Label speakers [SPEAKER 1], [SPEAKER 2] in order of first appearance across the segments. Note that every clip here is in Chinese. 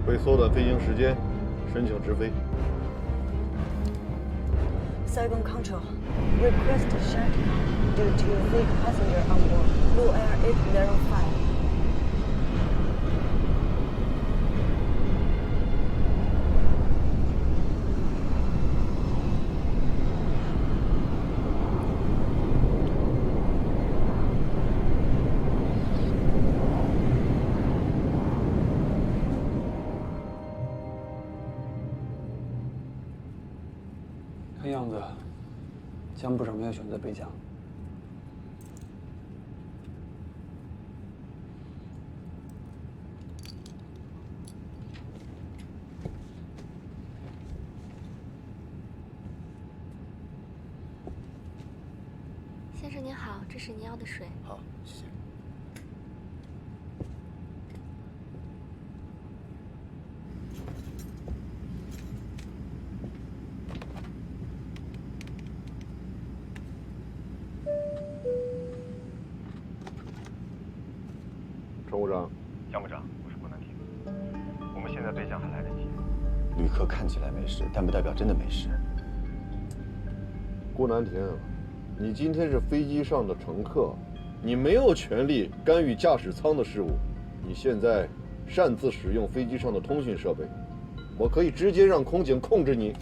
[SPEAKER 1] 为缩短飞行时间，申请直飞。
[SPEAKER 2] Saigon Control, request shutdown due to fake passenger on board Blue Air 805.
[SPEAKER 3] 看样子，江部长没有选择北疆。
[SPEAKER 4] 先生您好，这是您要的水。
[SPEAKER 5] 好，谢谢。
[SPEAKER 1] 乘务长，
[SPEAKER 6] 江部长，我是郭南亭。我们现在备降还来得及。
[SPEAKER 5] 旅客看起来没事，但不代表真的没事。
[SPEAKER 1] 郭南亭，你今天是飞机上的乘客，你没有权利干预驾驶舱的事务。你现在擅自使用飞机上的通讯设备，我可以直接让空警控制你。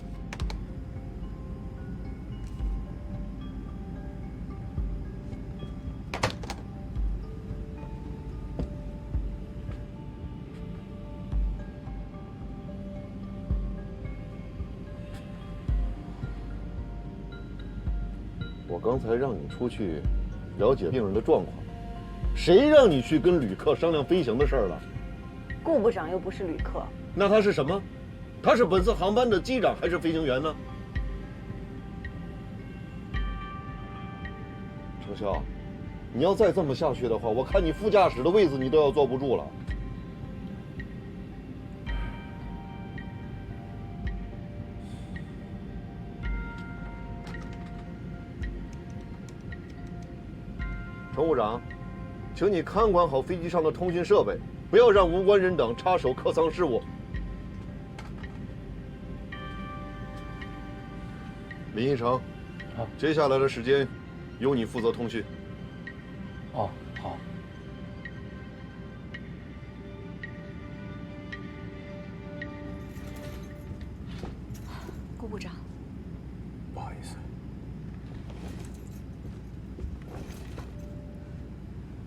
[SPEAKER 1] 我刚才让你出去了解病人的状况，谁让你去跟旅客商量飞行的事儿了？
[SPEAKER 2] 顾部长又不是旅客，
[SPEAKER 1] 那他是什么？他是本次航班的机长还是飞行员呢？程潇，你要再这么下去的话，我看你副驾驶的位子你都要坐不住了。乘务长，请你看管好飞机上的通讯设备，不要让无关人等插手客舱事务。林一成，接下来的时间由你负责通讯。
[SPEAKER 3] 哦，好。
[SPEAKER 4] 顾部长，
[SPEAKER 5] 不好意思。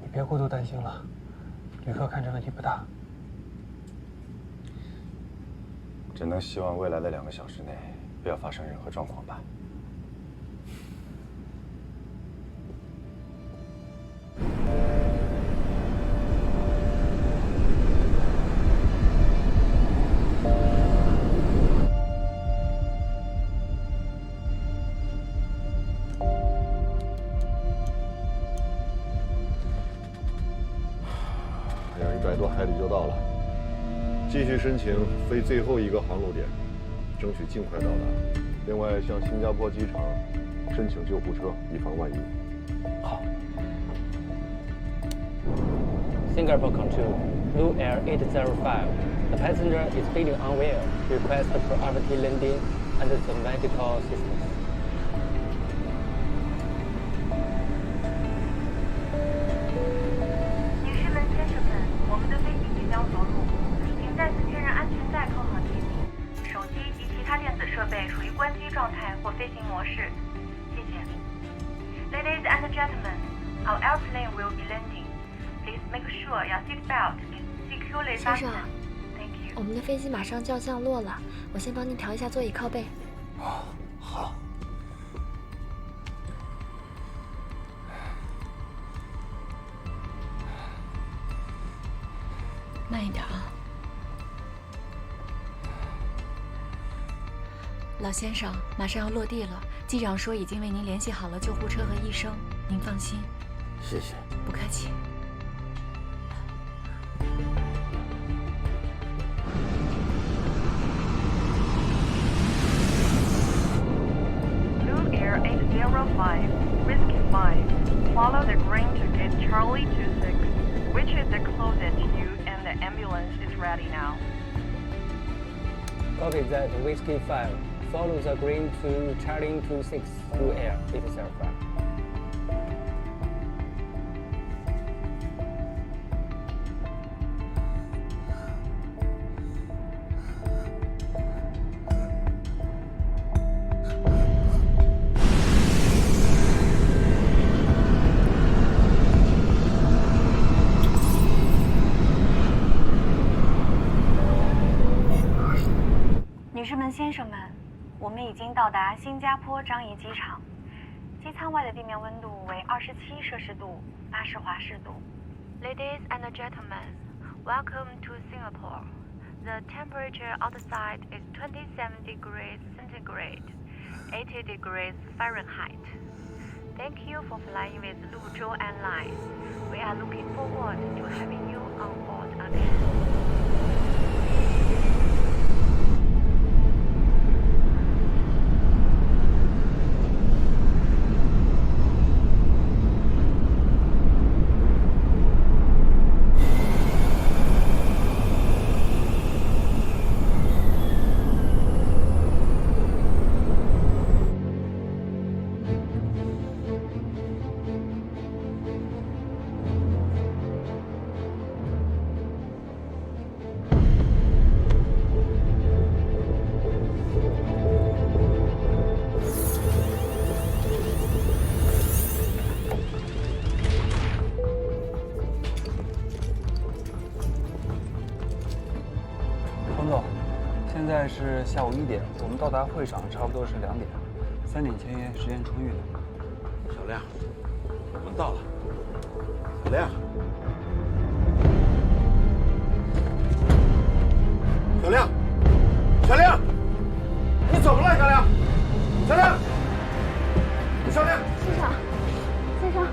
[SPEAKER 3] 你别过度担心了，旅客看着问题不大。
[SPEAKER 5] 只能希望未来的2个小时内不要发生任何状况吧。
[SPEAKER 1] 还有100多海里就到了，继续申请飞最后一个航路点，争取尽快到达。另外，向新加坡机场申请救护车，以防万一。
[SPEAKER 3] 好。Singapore Control, Blue Air 805. The passenger is feeling unwell. Request priority landing under the medical assistance.
[SPEAKER 7] 女士们、先生们，我们的飞机即将着陆，请再次确认安全带扣好系紧，手机及其他电子设备处于关机状态或飞行模式。谢谢。Ladies and gentlemen, our airplane will be landing. Please make sure your seat belt is securely
[SPEAKER 4] 先
[SPEAKER 7] fastened.
[SPEAKER 4] 生，
[SPEAKER 7] Thank you.
[SPEAKER 4] 我们的飞机马上就要降落了，我先帮您调一下座椅靠背。
[SPEAKER 5] 好。
[SPEAKER 4] 慢一点啊，老先生，马上要落地了。机长说已经为您联系好了救护车和医生，您放心。
[SPEAKER 5] 谢谢。
[SPEAKER 4] 不客气。
[SPEAKER 7] Blue Air 805, Whiskey 5. Follow the green to get Charlie 26, which is the closest to you, and the ambulance is ready now.
[SPEAKER 3] Copy that. Whiskey 5. Follow the green to Charlie 26 through air 805.
[SPEAKER 7] 女士们、先生们，我们已经到达新加坡樟宜机场。机舱外的地面温度为27摄氏度，80华氏度。Ladies and gentlemen, welcome to Singapore. The temperature outside is 27 degrees centigrade, 80 degrees Fahrenheit. Thank you for flying with Luzhou Airlines. We are looking forward to having you on board again.
[SPEAKER 8] 彭总，现在是下午1点，我们到达会场差不多是2点，3点签约，时间充裕的。
[SPEAKER 9] 小亮，我们到了。小亮，小亮，小亮，你怎么了，小亮？小亮，小亮，
[SPEAKER 2] 先生，先生，先生，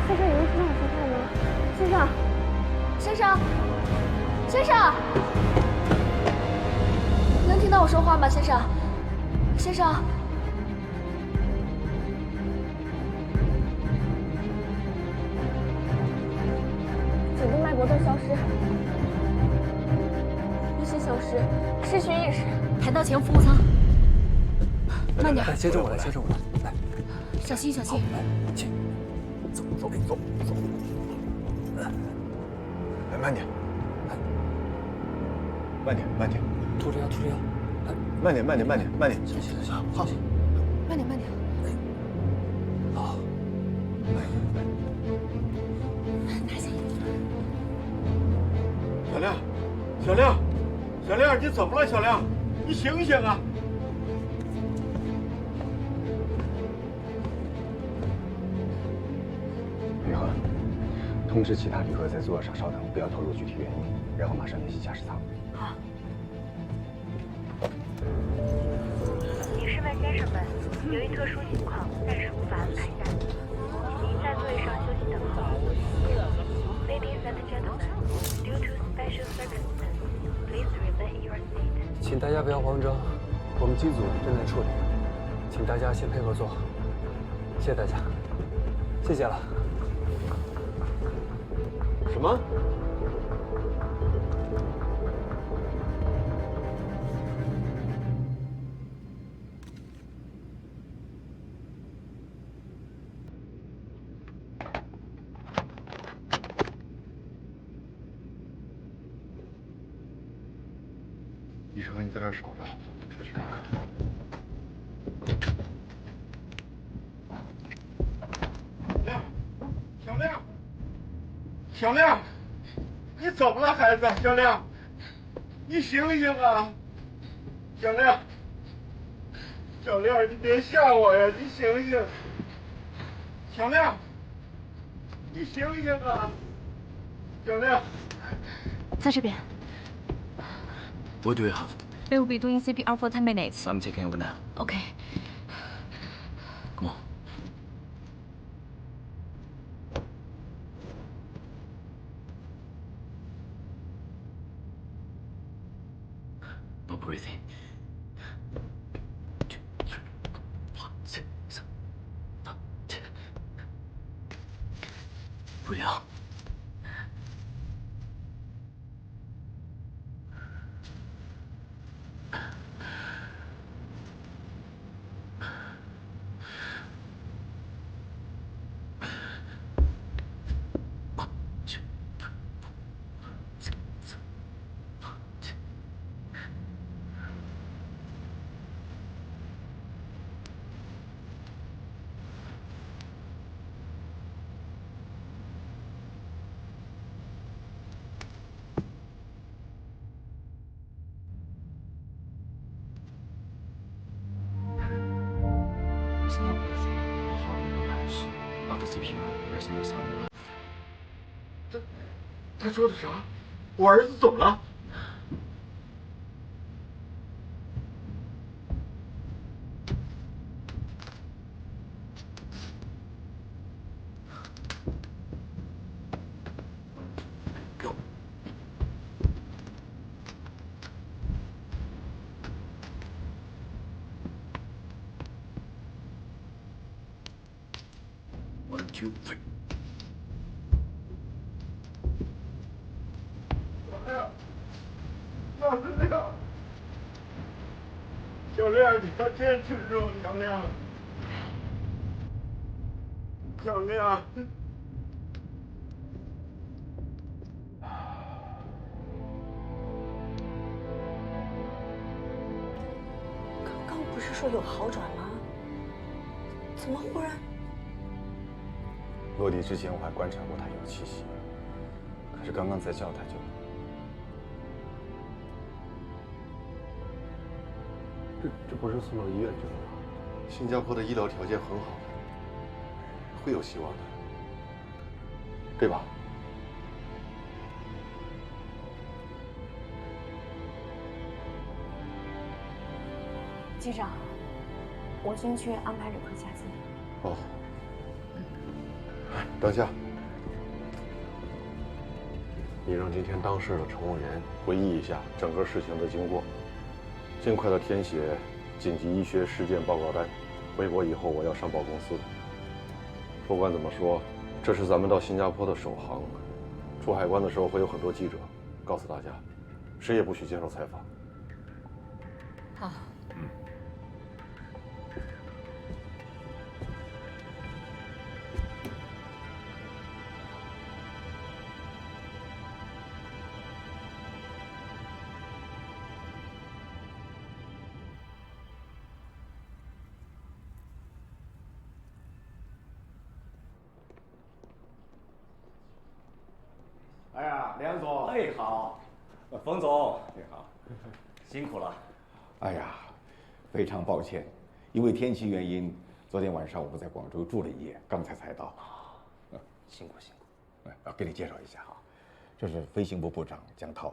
[SPEAKER 2] 有人听到我说话吗？先生，先生，先生，能听到我说话吗？先生，先生。颈部脉搏都消失，呼吸消失，失去意识。
[SPEAKER 4] 抬到前服务舱，慢点，
[SPEAKER 8] 来，接着我来，接着我来，来，
[SPEAKER 4] 小心小心。
[SPEAKER 8] 来，请，走。
[SPEAKER 5] 哎，慢点，慢点，
[SPEAKER 8] 吐着腰，来，
[SPEAKER 5] 慢点，
[SPEAKER 8] 小心，好，
[SPEAKER 4] 慢点。
[SPEAKER 8] 好，
[SPEAKER 4] 拿下。
[SPEAKER 9] 小亮，你怎么了？小亮，你醒醒啊！
[SPEAKER 5] 宇恒，通知其他旅客在座位上稍等，不要透露具体原因，然后马上联系驾驶舱。
[SPEAKER 4] 好。
[SPEAKER 7] 女士们、先生们，由于特殊情况，暂时无法安排下机，请您在座位上休息等候。Ladies and gentlemen, due to special circumstances, please remain in your seat.
[SPEAKER 8] 请大家不要慌张，我们机组正在处理，请大家先配合做好，谢谢大家，谢谢了。
[SPEAKER 1] 什么？
[SPEAKER 9] 医生，你在这儿守着。小亮，你怎么了，孩子？小亮，你醒醒啊！小亮，你别吓我呀！你醒醒！小亮，你醒醒啊！小亮，
[SPEAKER 4] 在这边。
[SPEAKER 10] What do we have?
[SPEAKER 4] We will be doing CPR for 10 minutes.
[SPEAKER 10] I'm taking over now.
[SPEAKER 4] Okay.
[SPEAKER 10] Come on. No breathing. 1, 2, 3, 4, 5, 6. 不要。
[SPEAKER 9] 他说的啥？我儿子怎么了？给我。1、2、3。娘娘，小亮，你要坚持住，娘娘，娘娘。
[SPEAKER 2] 刚刚不是说有好转吗？怎么忽然？
[SPEAKER 5] 落地之前我还观察过他有气息，可是刚刚再叫他就。
[SPEAKER 1] 这不是送到医院去了吗？新加坡的医疗条件很好，会有希望的，对吧？
[SPEAKER 4] 机长，我先去安排旅客下机。
[SPEAKER 1] 哦，等下，你让今天当事的乘务员回忆一下整个事情的经过。尽快的填写紧急医学事件报告单，回国以后我要上报公司的。不管怎么说，这是咱们到新加坡的首航，出海关的时候会有很多记者，告诉大家，谁也不许接受采访。
[SPEAKER 4] 好。
[SPEAKER 11] 哎呀，梁总，哎好，冯总，你好，辛苦了。
[SPEAKER 12] 哎呀，非常抱歉，因为天气原因，昨天晚上我们在广州住了一夜，刚才到。
[SPEAKER 11] 辛苦辛苦。
[SPEAKER 12] 要给你介绍一下哈，这是飞行部部长江涛，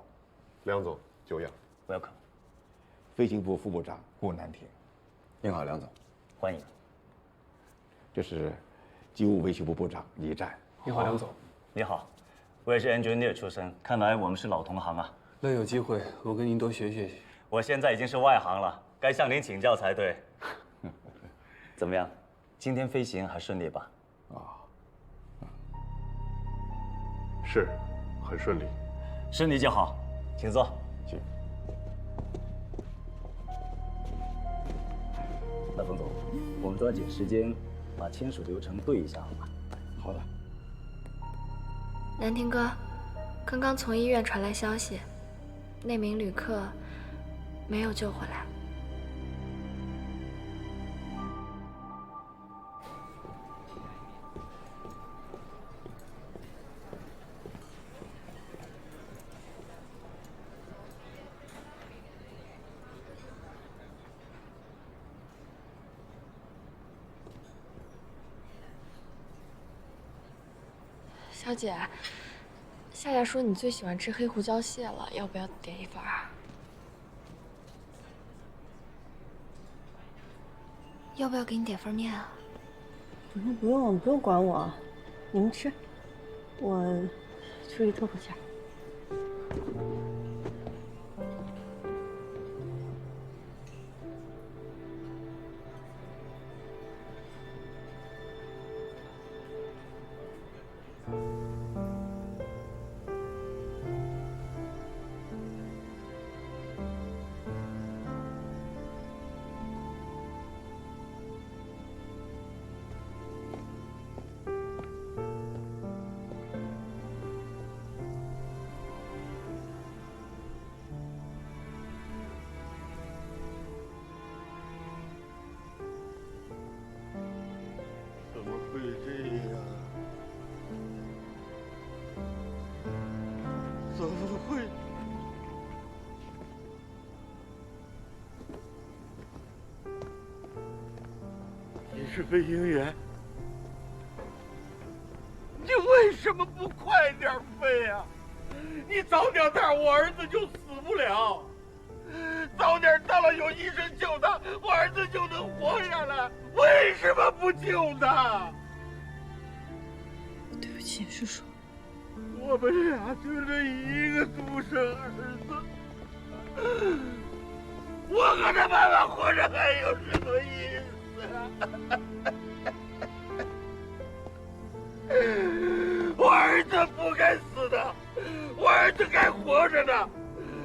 [SPEAKER 1] 梁总久仰
[SPEAKER 11] ，Welcome。
[SPEAKER 12] 飞行部副部长顾南亭，
[SPEAKER 5] 您好，梁总，
[SPEAKER 11] 欢迎。
[SPEAKER 12] 这是机务维修部部长李战，
[SPEAKER 8] 你好，梁总。
[SPEAKER 11] 你好。我也是 engineer 出身，看来我们是老同行啊。
[SPEAKER 8] 那有机会我跟您多学学。
[SPEAKER 11] 我现在已经是外行了，该向您请教才对。怎么样，今天飞行还顺利吧？
[SPEAKER 1] 是，很顺利。
[SPEAKER 11] 顺利就好，请坐。
[SPEAKER 12] 请。
[SPEAKER 11] 那冯总，我们抓紧时间把签署流程对一下，好吗？
[SPEAKER 12] 好的。
[SPEAKER 4] 南亭哥，刚刚从医院传来消息，那名旅客没有救回来。小姐，夏夏说你最喜欢吃黑胡椒蟹了，要不要点一份啊？要不要给你点份面啊？
[SPEAKER 2] 不用管我，你们吃，我出去透口气。
[SPEAKER 9] 怎么会这样？怎么会？你是飞行员，你为什么不快点飞啊？你早点带我儿子就死不了，早点到了有医生救他，我儿子就能活下来。为什么不救他？
[SPEAKER 2] 对不起，叔叔。
[SPEAKER 9] 我们俩就这一个独生儿子，我和他妈妈活着还有什么意思啊？我儿子不该死的，我儿子该活着的，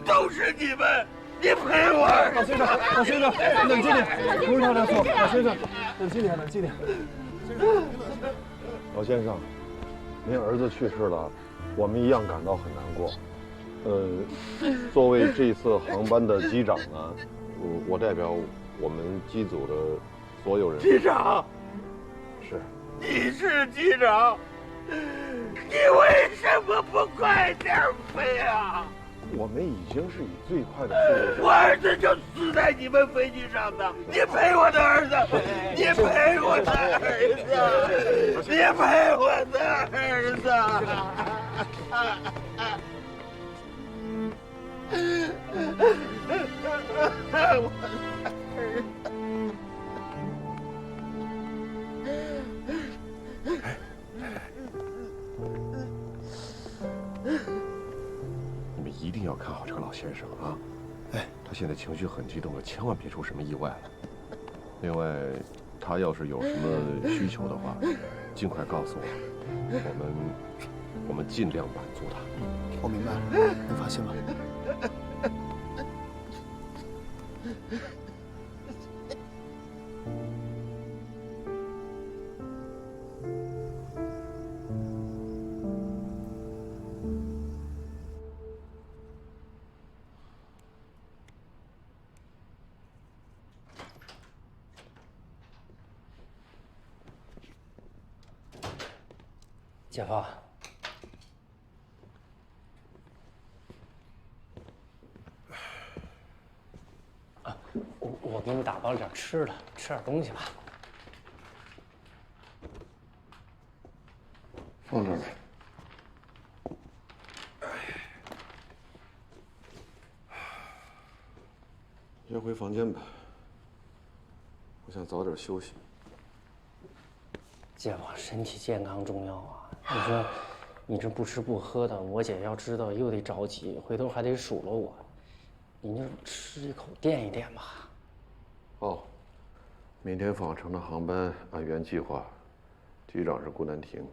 [SPEAKER 9] 都是你们！你赔我儿子！
[SPEAKER 8] 老先生，老先生，冷静点，不是他的错。老先生，冷静点，冷静点。
[SPEAKER 1] 老先生，您儿子去世了，我们一样感到很难过。作为这次航班的机长呢，我代表我们机组的所有人。
[SPEAKER 9] 机长，
[SPEAKER 1] 是。
[SPEAKER 9] 你是机长，你为什么不快点飞啊？
[SPEAKER 1] 我们已经是以最快的速度。
[SPEAKER 9] 我儿子就死在你们飞机上的，你赔我的儿子，你赔我的儿子，你赔我的儿
[SPEAKER 13] 你们一定要看好这个老先生啊！哎，他现在情绪很激动，千万别出什么意外了。另外，他要是有什么需求的话，尽快告诉我，我们尽量满足他。
[SPEAKER 10] 我明白了，你放心吧。
[SPEAKER 3] 姐夫，我给你打包了点吃的，吃点东西吧。
[SPEAKER 13] 放这儿吧。
[SPEAKER 1] 先回房间吧，我想早点休息。
[SPEAKER 3] 姐夫，身体健康重要啊！你说，你这不吃不喝的，我姐要知道又得着急，回头还得数落我。你就吃一口垫一垫吧。
[SPEAKER 1] 哦，明天返程的航班按原计划，机长是顾南亭。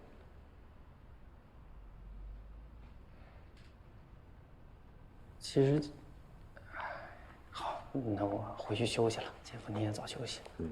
[SPEAKER 3] 其实，好，那我回去休息了。姐夫，你也早休息。
[SPEAKER 1] 嗯。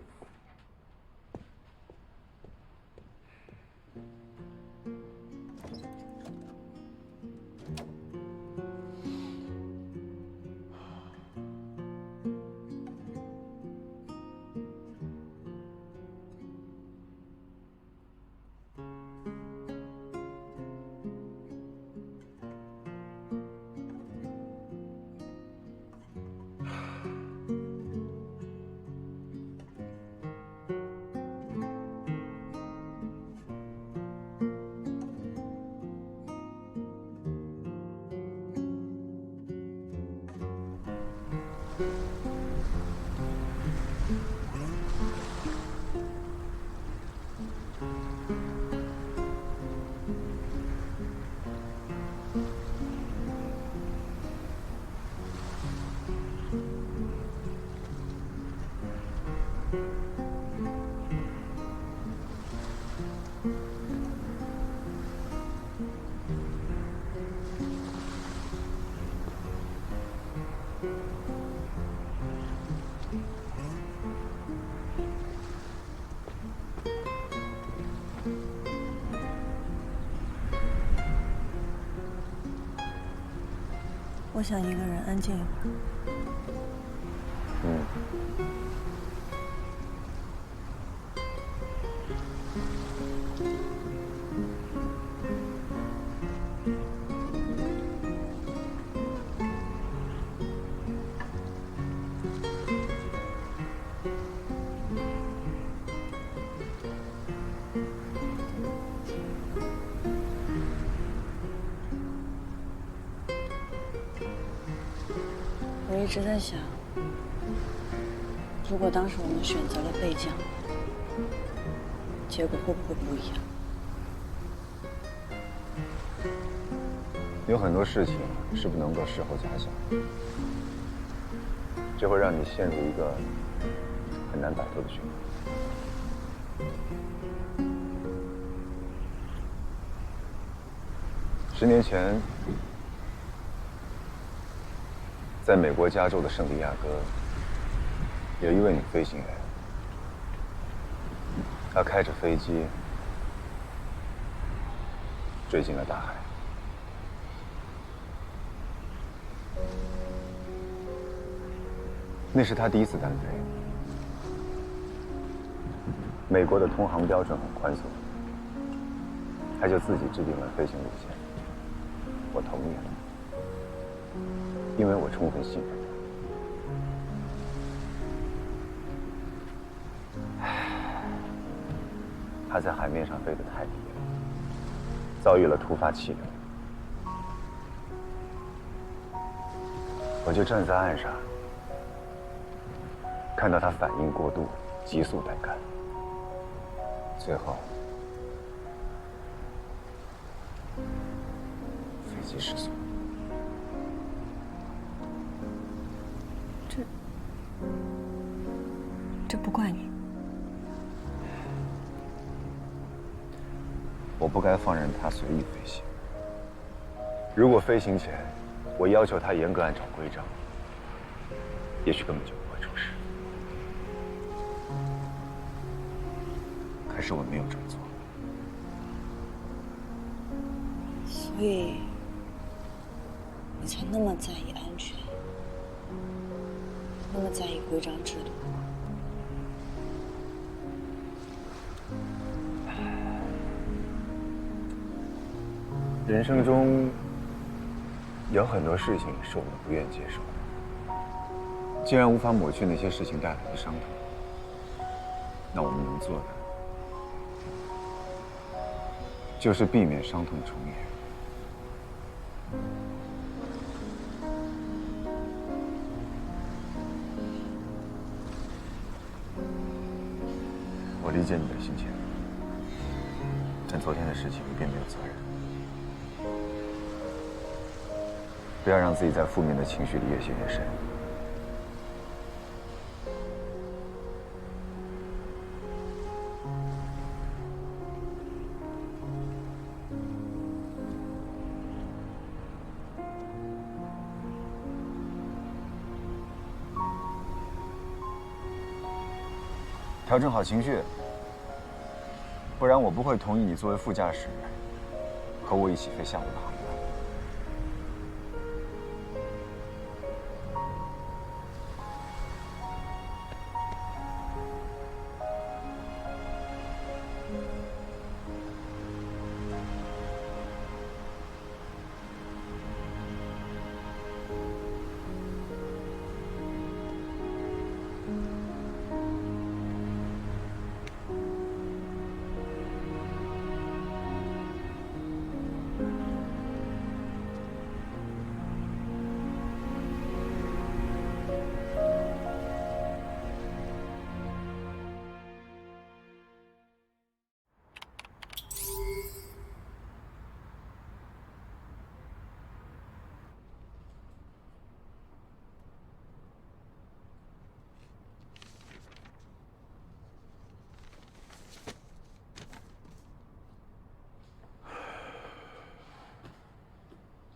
[SPEAKER 2] 我想一个人安静一会儿。我一直在想，如果当时我们选择了备降，结果会不会不一样？
[SPEAKER 5] 有很多事情是不能够事后假想，这会让你陷入一个很难摆脱的循环。10年前，在美国加州的圣地亚哥，有一位女飞行员，她开着飞机坠进了大海。那是她第一次单飞。美国的通航标准很宽松，她就自己制定了飞行路线。我同意了，因为我充分信任他。他在海面上飞得太低了，遭遇了突发气流，我就站在岸上，看到他反应过度，急速带杆，最后飞机失速。
[SPEAKER 2] 这不怪你。
[SPEAKER 5] 我不该放任他随意飞行。如果飞行前我要求他严格按照规章，也许根本就不会出事。可是我没有这么做。
[SPEAKER 2] 所以，你才那么在意安全，那么在意规章制度。
[SPEAKER 5] 人生中有很多事情是我们不愿接受的，既然无法抹去那些事情带来的伤痛，那我们能做的就是避免伤痛重演。我理解你的心情，但昨天的事情你并没有责任。不要让自己在负面的情绪里越陷越深。调整好情绪，不然我不会同意你作为副驾驶和我一起飞下午的航班。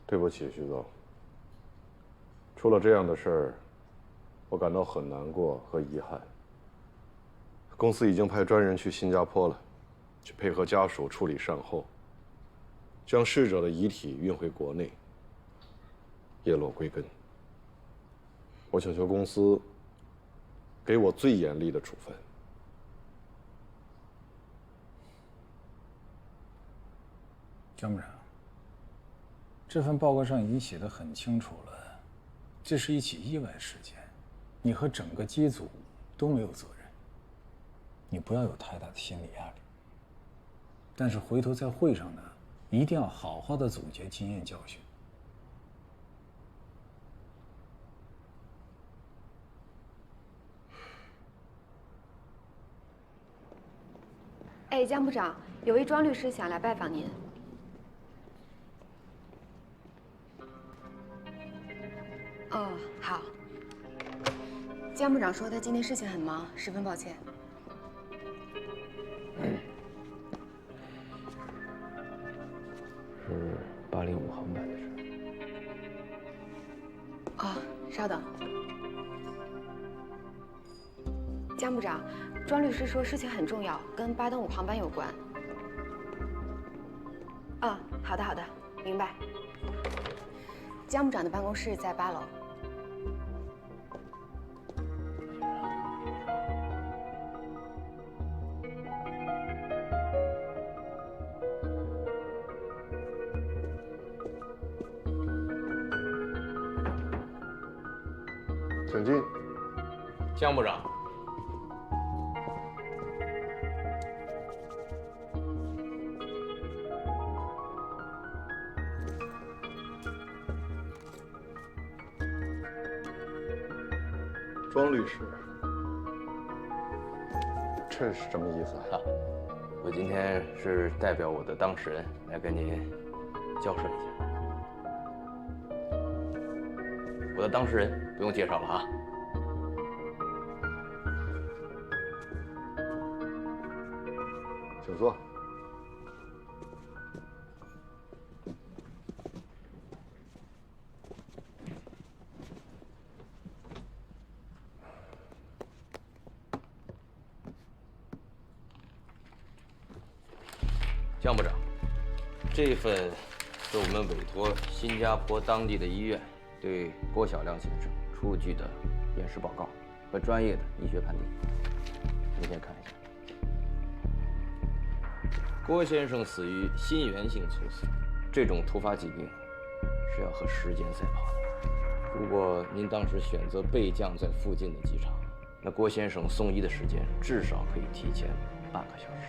[SPEAKER 1] 对不起，徐总。出了这样的事儿，我感到很难过和遗憾。公司已经派专人去新加坡了，去配合家属处理善后，将逝者的遗体运回国内，叶落归根。我请求公司给我最严厉的处分。
[SPEAKER 14] 江部长，这份报告上已经写得很清楚了，这是一起意外事件，你和整个机组都没有责任，你不要有太大的心理压力。但是回头在会上呢，一定要好好的总结经验教训。
[SPEAKER 15] 哎，江部长，有位庄律师想来拜访您。哦，好。江部长说他今天事情很忙，十分抱歉。
[SPEAKER 16] 是805航班的事。
[SPEAKER 15] 哦，稍等。江部长，庄律师说事情很重要，跟805航班有关。啊，好的好的，明白。江部长的办公室在8楼。
[SPEAKER 1] 请进。
[SPEAKER 16] 江部长。
[SPEAKER 1] 庄律师，这是什么意思啊？
[SPEAKER 16] 我今天是代表我的当事人来跟您交涉一下。我的当事人不用介绍了啊。
[SPEAKER 1] 请坐。
[SPEAKER 16] 江部长，这份是我们委托新加坡当地的医院对郭小亮先生出具的验尸报告和专业的医学判定。您先看一下。郭先生死于心源性猝死，这种突发疾病是要和时间赛跑的。如果您当时选择备降在附近的机场，那郭先生送医的时间至少可以提前半个小时。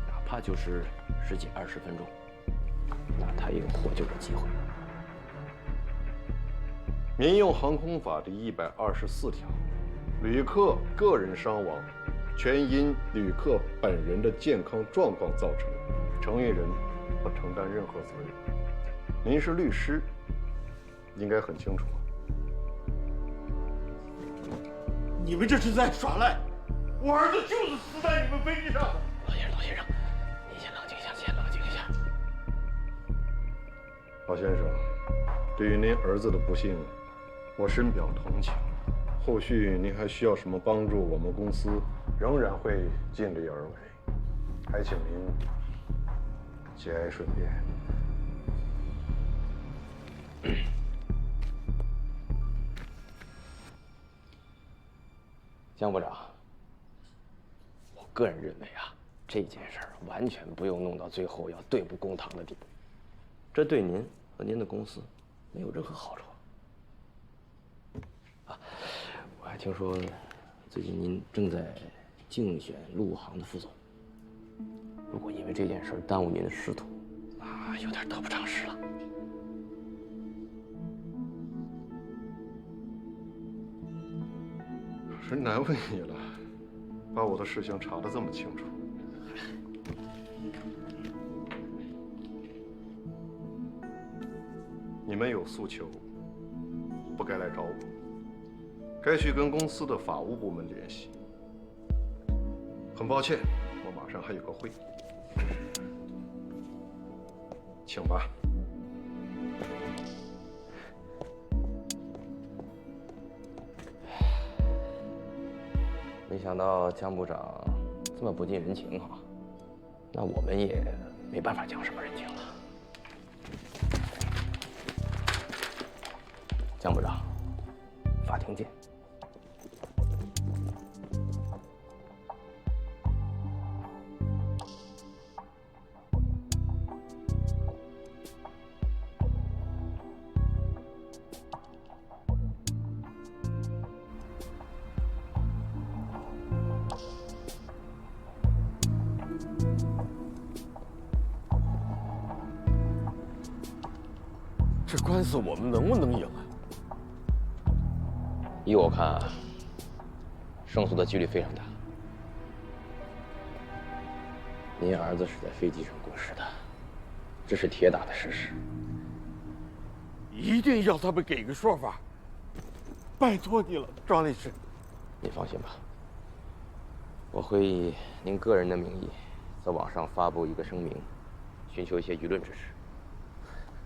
[SPEAKER 16] 哪怕就是10几20分钟，那他也有获救的机会。
[SPEAKER 1] 民用航空法第124条，旅客个人伤亡，全因旅客本人的健康状况造成，承运人不承担任何责任。您是律师，应该很清楚。
[SPEAKER 9] 你们这是在耍赖！我儿子就是死在你们飞机上的。
[SPEAKER 16] 老先生，您先冷静一下，先冷静一下。
[SPEAKER 1] 老先生，对于您儿子的不幸，我深表同情。后续您还需要什么帮助，我们公司仍然会尽力而为。还请您节哀顺变。
[SPEAKER 16] 江部长，我个人认为啊，这件事儿完全不用弄到最后要对簿公堂的地步，这对您和您的公司没有任何好处。啊，我还听说最近您正在竞选陆航的副总，如果因为这件事耽误您的仕途，那有点得不偿失了。
[SPEAKER 1] 真难为你了，把我的事情查得这么清楚。你们有诉求，不该来找我，该去跟公司的法务部门联系。很抱歉，我马上还有个会，请吧。
[SPEAKER 16] 没想到江部长这么不近人情啊，那我们也没办法讲什么人情了。江部长，法庭见。
[SPEAKER 13] 这官司我们能不能赢啊？
[SPEAKER 16] 依我看啊，胜诉的几率非常大。您儿子是在飞机上过世的，这是铁打的事实。
[SPEAKER 9] 一定要他们给个说法，拜托你了，庄律师。
[SPEAKER 16] 您放心吧，我会以您个人的名义，在网上发布一个声明，寻求一些舆论支持。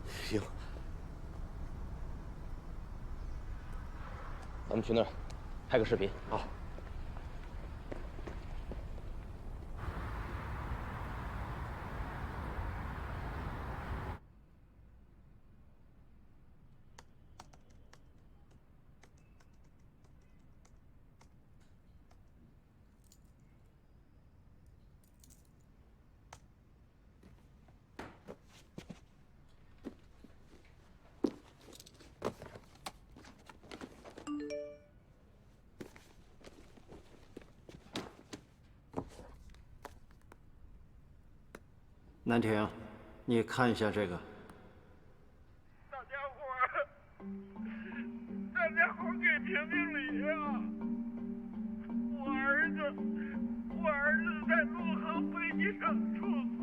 [SPEAKER 9] 行。
[SPEAKER 16] 咱们去那儿拍个视频。
[SPEAKER 9] 好。
[SPEAKER 17] 南亭，你看一下这个。
[SPEAKER 9] 大家伙给评评理啊！我儿子在陆航飞机上猝死。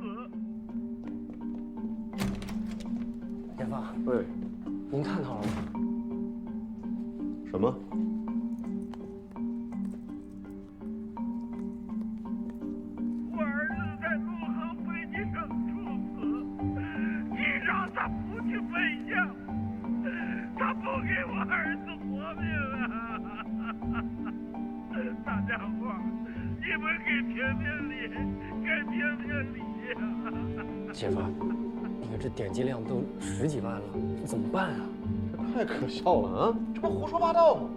[SPEAKER 3] 检方，
[SPEAKER 1] 喂，
[SPEAKER 3] 您看到了吗？
[SPEAKER 1] 什么？
[SPEAKER 9] 我儿子在陆航飞机上猝死，你让他不去飞翔，他不给我儿子活命啊！大家伙，你们给评评理，给评评理呀！
[SPEAKER 3] 检方，你看这点击量都10几万了，怎么办啊？
[SPEAKER 1] 这太可笑了啊！这不胡说八道吗？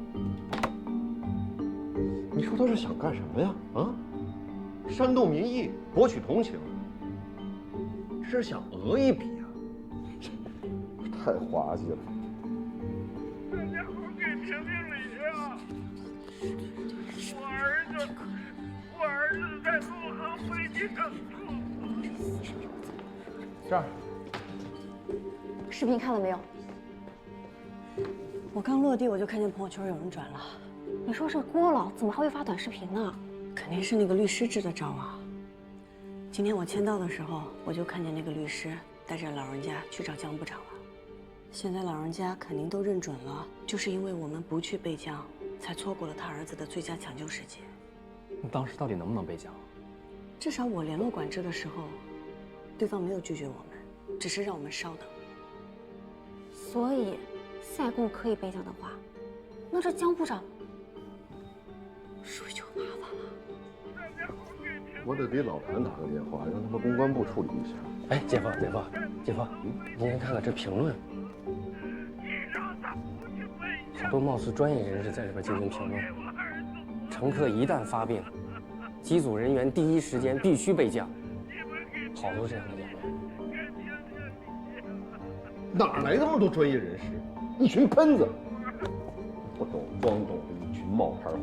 [SPEAKER 1] 你说他是想干什么呀？啊？煽动民意，博取同情，这是想讹一笔啊！太滑稽了。
[SPEAKER 9] 大家伙给评评理呀！我儿子在陆航飞机上猝死。
[SPEAKER 8] 这儿。
[SPEAKER 2] 视频看了没有？我刚落地我就看见朋友圈有人转了。
[SPEAKER 18] 你说是郭老怎么还会发短视频呢？
[SPEAKER 2] 肯定是那个律师支的招啊！今天我签到的时候，我就看见那个律师带着老人家去找江部长了。现在老人家肯定都认准了，就是因为我们不去备降，才错过了他儿子的最佳抢救时机。
[SPEAKER 8] 你当时到底能不能备降？
[SPEAKER 2] 至少我联络管制的时候，对方没有拒绝我们，只是让我们稍等。
[SPEAKER 18] 所以，赛贡可以备降的话，那这江部长是不是就麻烦了？
[SPEAKER 1] 我得给老谭打个电话，让他们公关部处理一下。
[SPEAKER 3] 哎，检方，您先看看这评论，好多貌似专业人士在里边进行评论。乘客一旦发病，机组人员第一时间必须备降，好多这样的言论。
[SPEAKER 1] 哪来那么多专业人士？一群喷子，不懂装懂的一群冒牌货。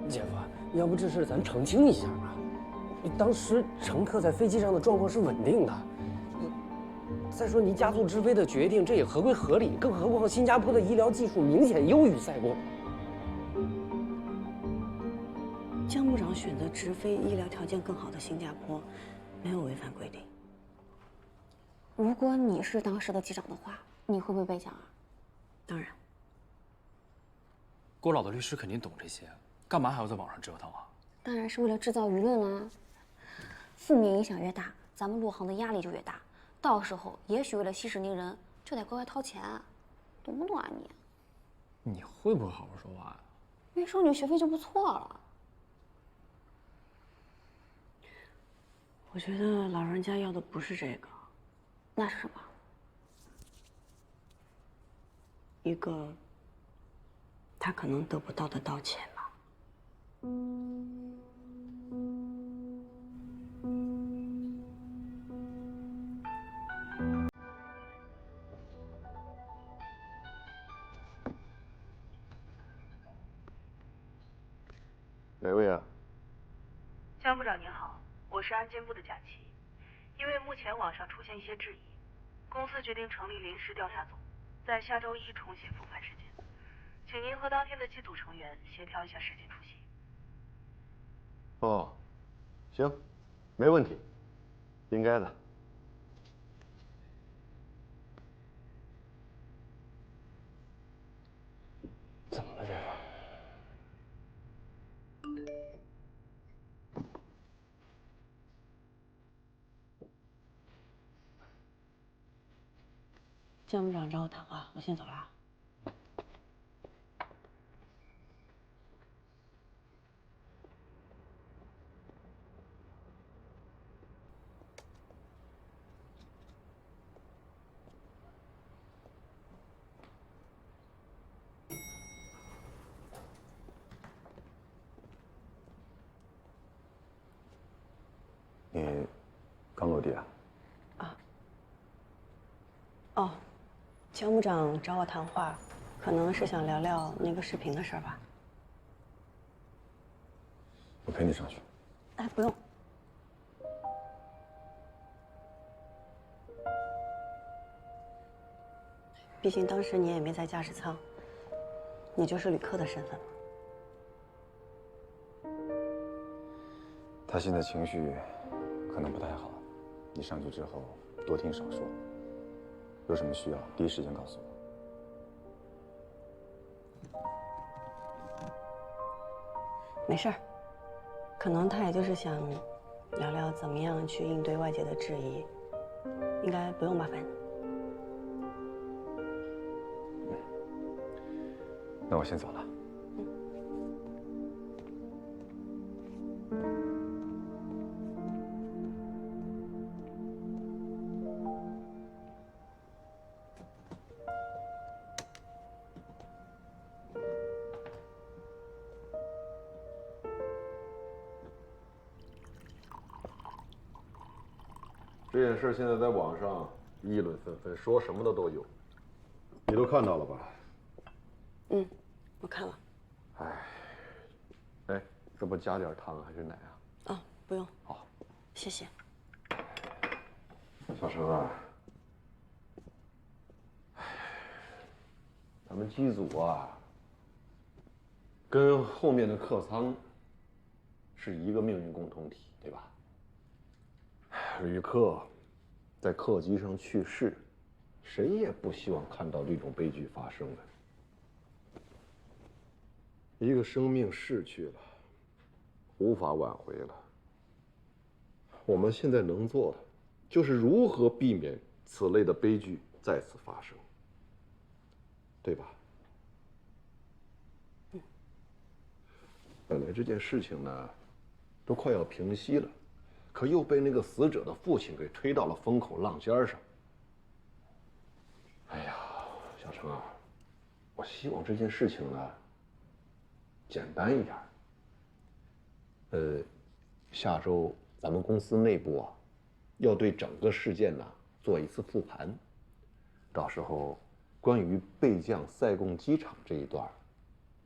[SPEAKER 3] 检方，要不这事咱澄清一下吧？当时乘客在飞机上的状况是稳定的。再说您加速直飞的决定，这也合规合理，更何况新加坡的医疗技术明显优于赛贡。
[SPEAKER 2] 江部长选择直飞医疗条件更好的新加坡，没有违反规定。
[SPEAKER 18] 如果你是当时的机长的话，你会不会备降啊？
[SPEAKER 2] 当然。
[SPEAKER 8] 郭老的律师肯定懂这些，干嘛还要在网上折腾啊？
[SPEAKER 18] 当然是为了制造舆论啦。负面影响越大，咱们陆航的压力就越大。到时候也许为了息事宁人，就得格外掏钱，懂不懂啊你？
[SPEAKER 8] 你会不会好好说话呀？
[SPEAKER 18] 没收你学费就不错了。
[SPEAKER 2] 我觉得老人家要的不是这个，
[SPEAKER 18] 那是什么？
[SPEAKER 2] 一个他可能得不到的道歉吧。
[SPEAKER 1] 哪位啊？
[SPEAKER 7] 江部长您好，我是安监部的贾琪。因为目前网上出现一些质疑，公司决定成立临时调查组，在下周1重写复盘事件，请您和当天的机组成员协调一下时间出席。
[SPEAKER 1] 哦，行，
[SPEAKER 13] 没问题，应该的。
[SPEAKER 3] 怎么了，这是？
[SPEAKER 2] 江部长找我谈话，我先走了。
[SPEAKER 5] 你刚落地啊？
[SPEAKER 2] 哦，江部长找我谈话，可能是想聊聊那个视频的事儿吧。
[SPEAKER 5] 我陪你上去。
[SPEAKER 2] 哎，不用。毕竟当时你也没在驾驶舱，你就是旅客的身份嘛。
[SPEAKER 5] 他现在情绪可能不太好，你上去之后多听少说，有什么需要第一时间告诉我。
[SPEAKER 2] 没事儿，可能他也就是想聊聊怎么样去应对外界的质疑，应该不用麻烦你。
[SPEAKER 5] 那我先走了。
[SPEAKER 1] 这件事现在在网上议论纷纷，说什么的都有，你都看到了吧？
[SPEAKER 2] 嗯，我看了。
[SPEAKER 1] 哎，这不加点糖还是奶啊？
[SPEAKER 2] 哦，不用。好，谢谢。
[SPEAKER 1] 小陈啊，咱们机组啊，跟后面的客舱是一个命运共同体，对吧？旅客在客机上去世，谁也不希望看到这种悲剧发生的。一个生命逝去了，无法挽回了。我们现在能做的，就是如何避免此类的悲剧再次发生，对吧？本来这件事情呢，都快要平息了，可又被那个死者的父亲给推到了风口浪尖上。哎呀，小程啊，我希望这件事情呢，简单一点。下周咱们公司内部啊，要对整个事件呢做一次复盘，到时候关于备降塞贡机场这一段，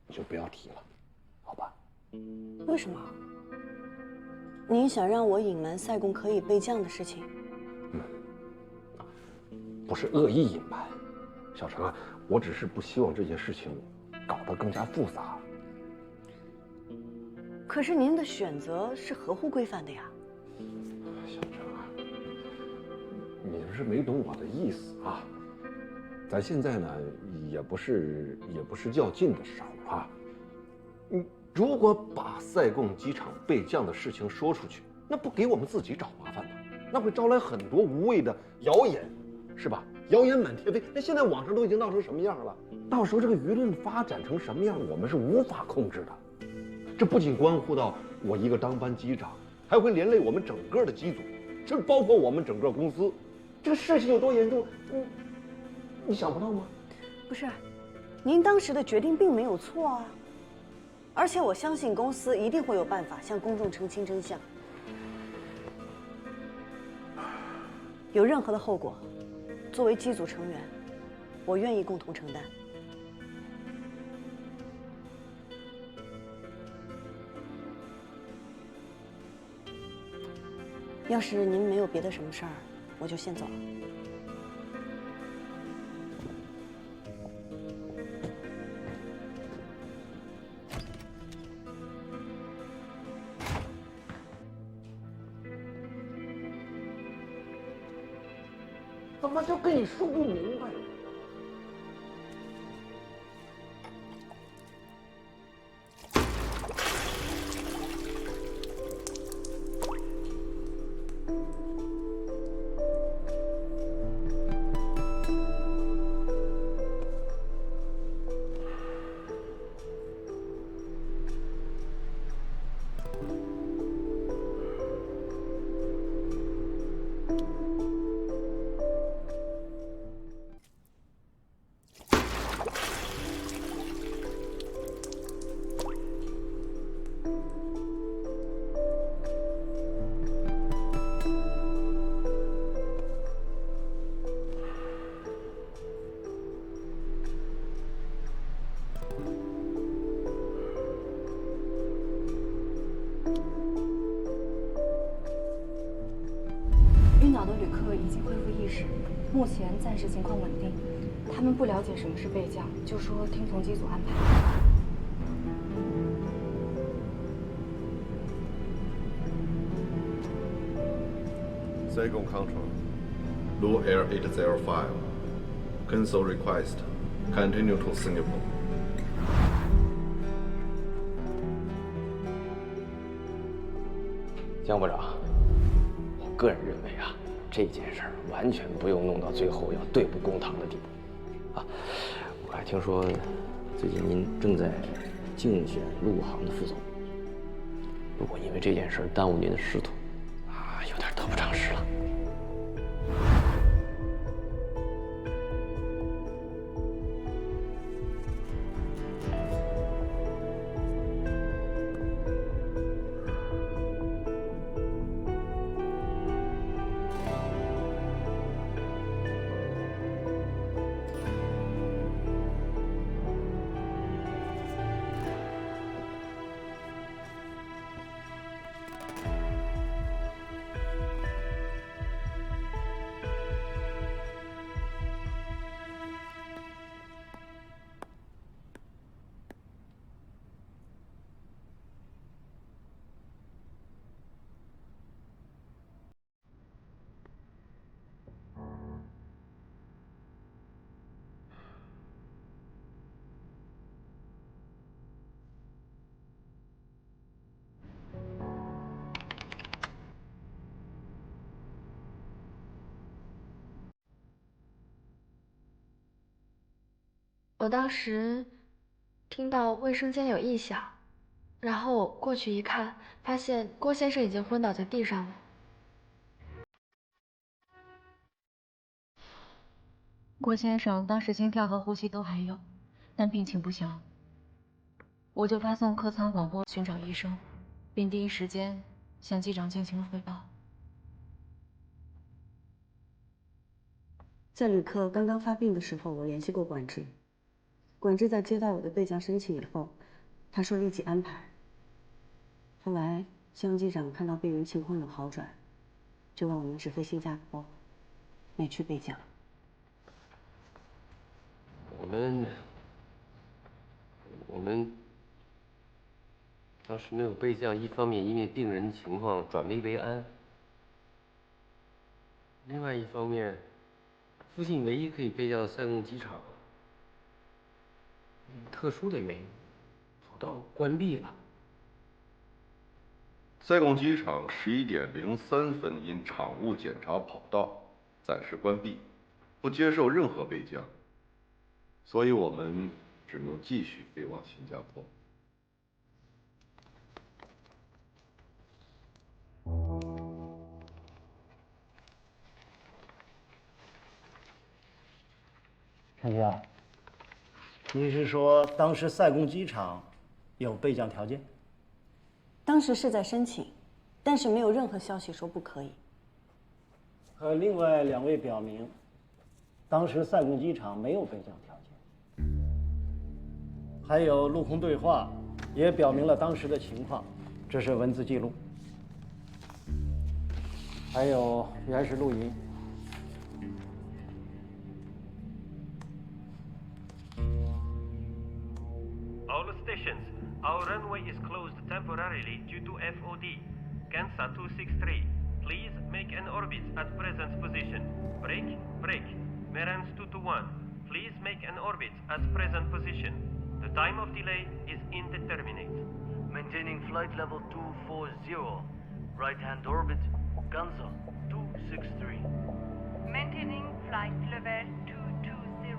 [SPEAKER 1] 你就不要提了，好吧？
[SPEAKER 2] 为什么？您想让我隐瞒塞贡可以备降的事情？
[SPEAKER 1] 不是恶意隐瞒，小程啊，我只是不希望这件事情搞得更加复杂。
[SPEAKER 2] 可是您的选择是合乎规范的呀。
[SPEAKER 1] 小程啊，你是没懂我的意思啊。咱现在呢，也不是较劲的时候啊。如果把塞贡机场备降的事情说出去，那不给我们自己找麻烦吗？那会招来很多无谓的谣言，是吧？谣言满天飞。那现在网上都已经闹成什么样了？到时候这个舆论发展成什么样，我们是无法控制的。这不仅关乎到我一个当班机长，还会连累我们整个的机组，甚至包括我们整个公司。这个事情有多严重，你想不到吗？
[SPEAKER 2] 不是，您当时的决定并没有错啊。而且我相信公司一定会有办法向公众澄清真相。有任何的后果，作为机组成员，我愿意共同承担。要是您没有别的什么事儿，我就先走了。
[SPEAKER 17] 怎么就跟你说不明白？
[SPEAKER 15] 晕倒的旅客已经恢复意识，目前暂时情况稳定。他们不了解什么是备降，就说听从机组安排。
[SPEAKER 1] Saigon Control, Blue Air 805, cancel request, continue to Singapore.
[SPEAKER 16] 江部长，我个人认为啊，这件事儿完全不用弄到最后要对簿公堂的地步。啊，我还听说最近您正在竞选陆航的副总，如果因为这件事耽误您的仕途，啊，有点得不偿失了。
[SPEAKER 4] 我当时听到卫生间有异响，然后我过去一看，发现郭先生已经昏倒在地上了。
[SPEAKER 19] 郭先生当时心跳和呼吸都还有，但病情不详。我就发送客舱广播寻找医生，并第一时间向机长进行了汇报。
[SPEAKER 2] 在旅客刚刚发病的时候，我联系过管制。管制在接到我的备降申请以后，他说立即安排。后来向机长看到病人情况有好转，就让我们直飞新加坡，没去备降。
[SPEAKER 16] 我们当时没有备降，一方面因为病人情况转危为安，另外一方面，附近唯一可以备降的塞贡机场，特殊的原因，跑道关闭了。
[SPEAKER 1] 塞贡机场11点03分因场务检查跑道暂时关闭，不接受任何备降，所以我们只能继续飞往新加坡。
[SPEAKER 17] 陈先，你是说当时塞贡机场有备降条件？
[SPEAKER 2] 当时是在申请，但是没有任何消息说不可以。
[SPEAKER 17] 和另外2位表明，当时塞贡机场没有备降条件。还有陆空对话，也表明了当时的情况，这是文字记录。还有原始录音。
[SPEAKER 6] All stations, our runway is closed temporarily due to FOD. Kansa 263, please make an orbit at present position. Break, break. Merans 221, please make an orbit at present position. The time of delay is indeterminate.
[SPEAKER 10] Maintaining flight level 240. Right-hand orbit, Ganza 263.
[SPEAKER 7] Maintaining flight level 220,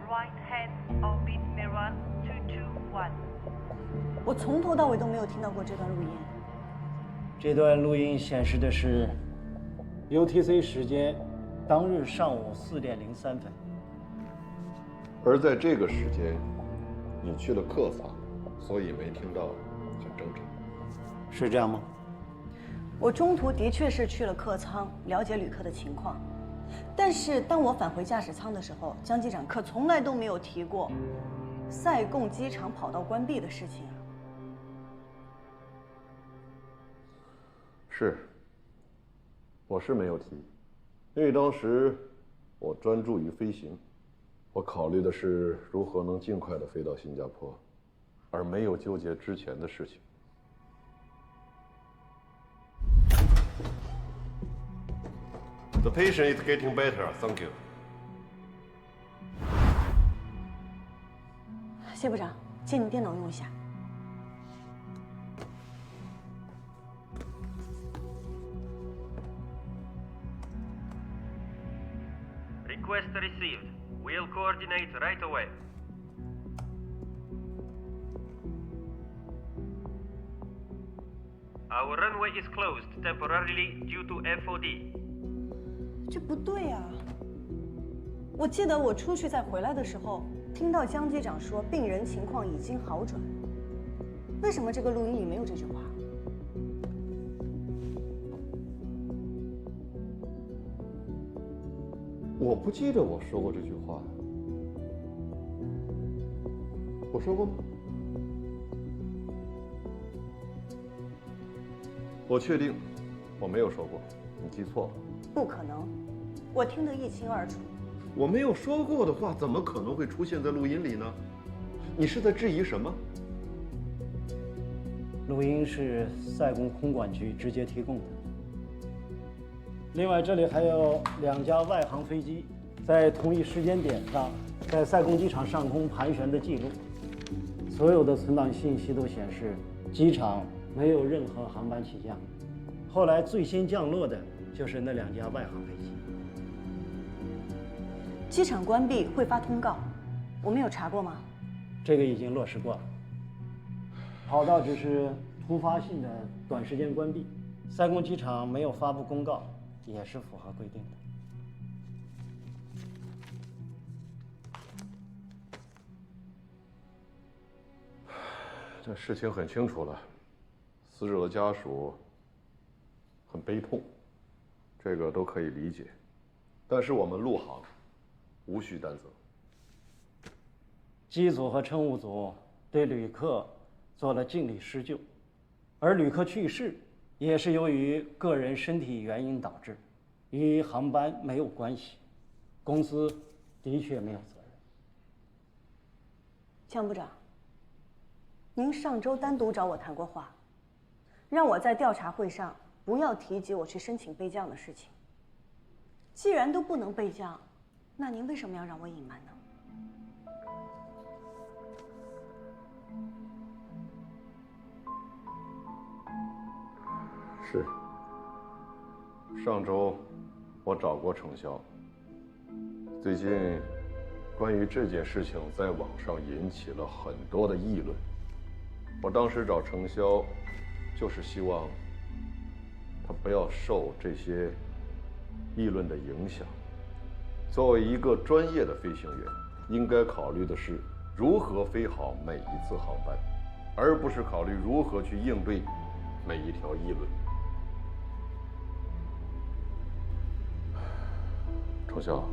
[SPEAKER 7] right-hand orbit Merans 221.
[SPEAKER 2] 我从头到尾都没有听到过这段录音。
[SPEAKER 17] 这段录音显示的是 UTC 时间当日上午4点03分。
[SPEAKER 1] 而在这个时间，你去了客舱，所以没听到，很正常。
[SPEAKER 17] 是这样吗？
[SPEAKER 2] 我中途的确是去了客舱，了解旅客的情况。但是当我返回驾驶舱的时候，江机长可从来都没有提过塞贡机场跑道关闭的事情啊。
[SPEAKER 1] 是，我是没有提，因为当时我专注于飞行，我考虑的是如何能尽快的飞到新加坡，而没有纠结之前的事情。The patient is getting better, thank you.
[SPEAKER 2] 谢部长，借你电脑用一下。
[SPEAKER 6] Request received. We'll coordinate right away. Our runway is closed temporarily due to FOD.
[SPEAKER 2] 这不对啊！我记得我出去再回来的时候，听到江机长说病人情况已经好转。为什么这个录音里没有这句话？
[SPEAKER 1] 我不记得我说过这句话，我说过吗？我确定我没有说过，你记错了。
[SPEAKER 2] 不可能，我听得一清二楚。
[SPEAKER 1] 我没有说过的话，怎么可能会出现在录音里呢？你是在质疑什么？
[SPEAKER 17] 录音是塞贡空管局直接提供的。另外，这里还有2架外航飞机在同一时间点上在塞贡机场上空盘旋的记录。所有的存档信息都显示，机场没有任何航班起降。后来最先降落的就是那2架外航飞机。
[SPEAKER 2] 机场关闭会发通告，我们有查过吗？
[SPEAKER 17] 这个已经落实过了。跑道只是突发性的短时间关闭，塞贡机场没有发布公告，也是符合规定的。
[SPEAKER 1] 这事情很清楚了，死者的家属很悲痛，这个都可以理解。但是我们陆航无需担责。
[SPEAKER 17] 机组和乘务组对旅客做了尽力施救，而旅客去世也是由于个人身体原因导致，与航班没有关系，公司的确没有责任。
[SPEAKER 2] 江部长，您上周单独找我谈过话，让我在调查会上不要提及我去申请备降的事情。既然都不能备降，那您为什么要让我隐瞒呢？
[SPEAKER 1] 是，上周我找过程潇。最近关于这件事情在网上引起了很多的议论。我当时找程潇，就是希望他不要受这些议论的影响。作为一个专业的飞行员，应该考虑的是如何飞好每一次航班，而不是考虑如何去应对每一条议论。程潇，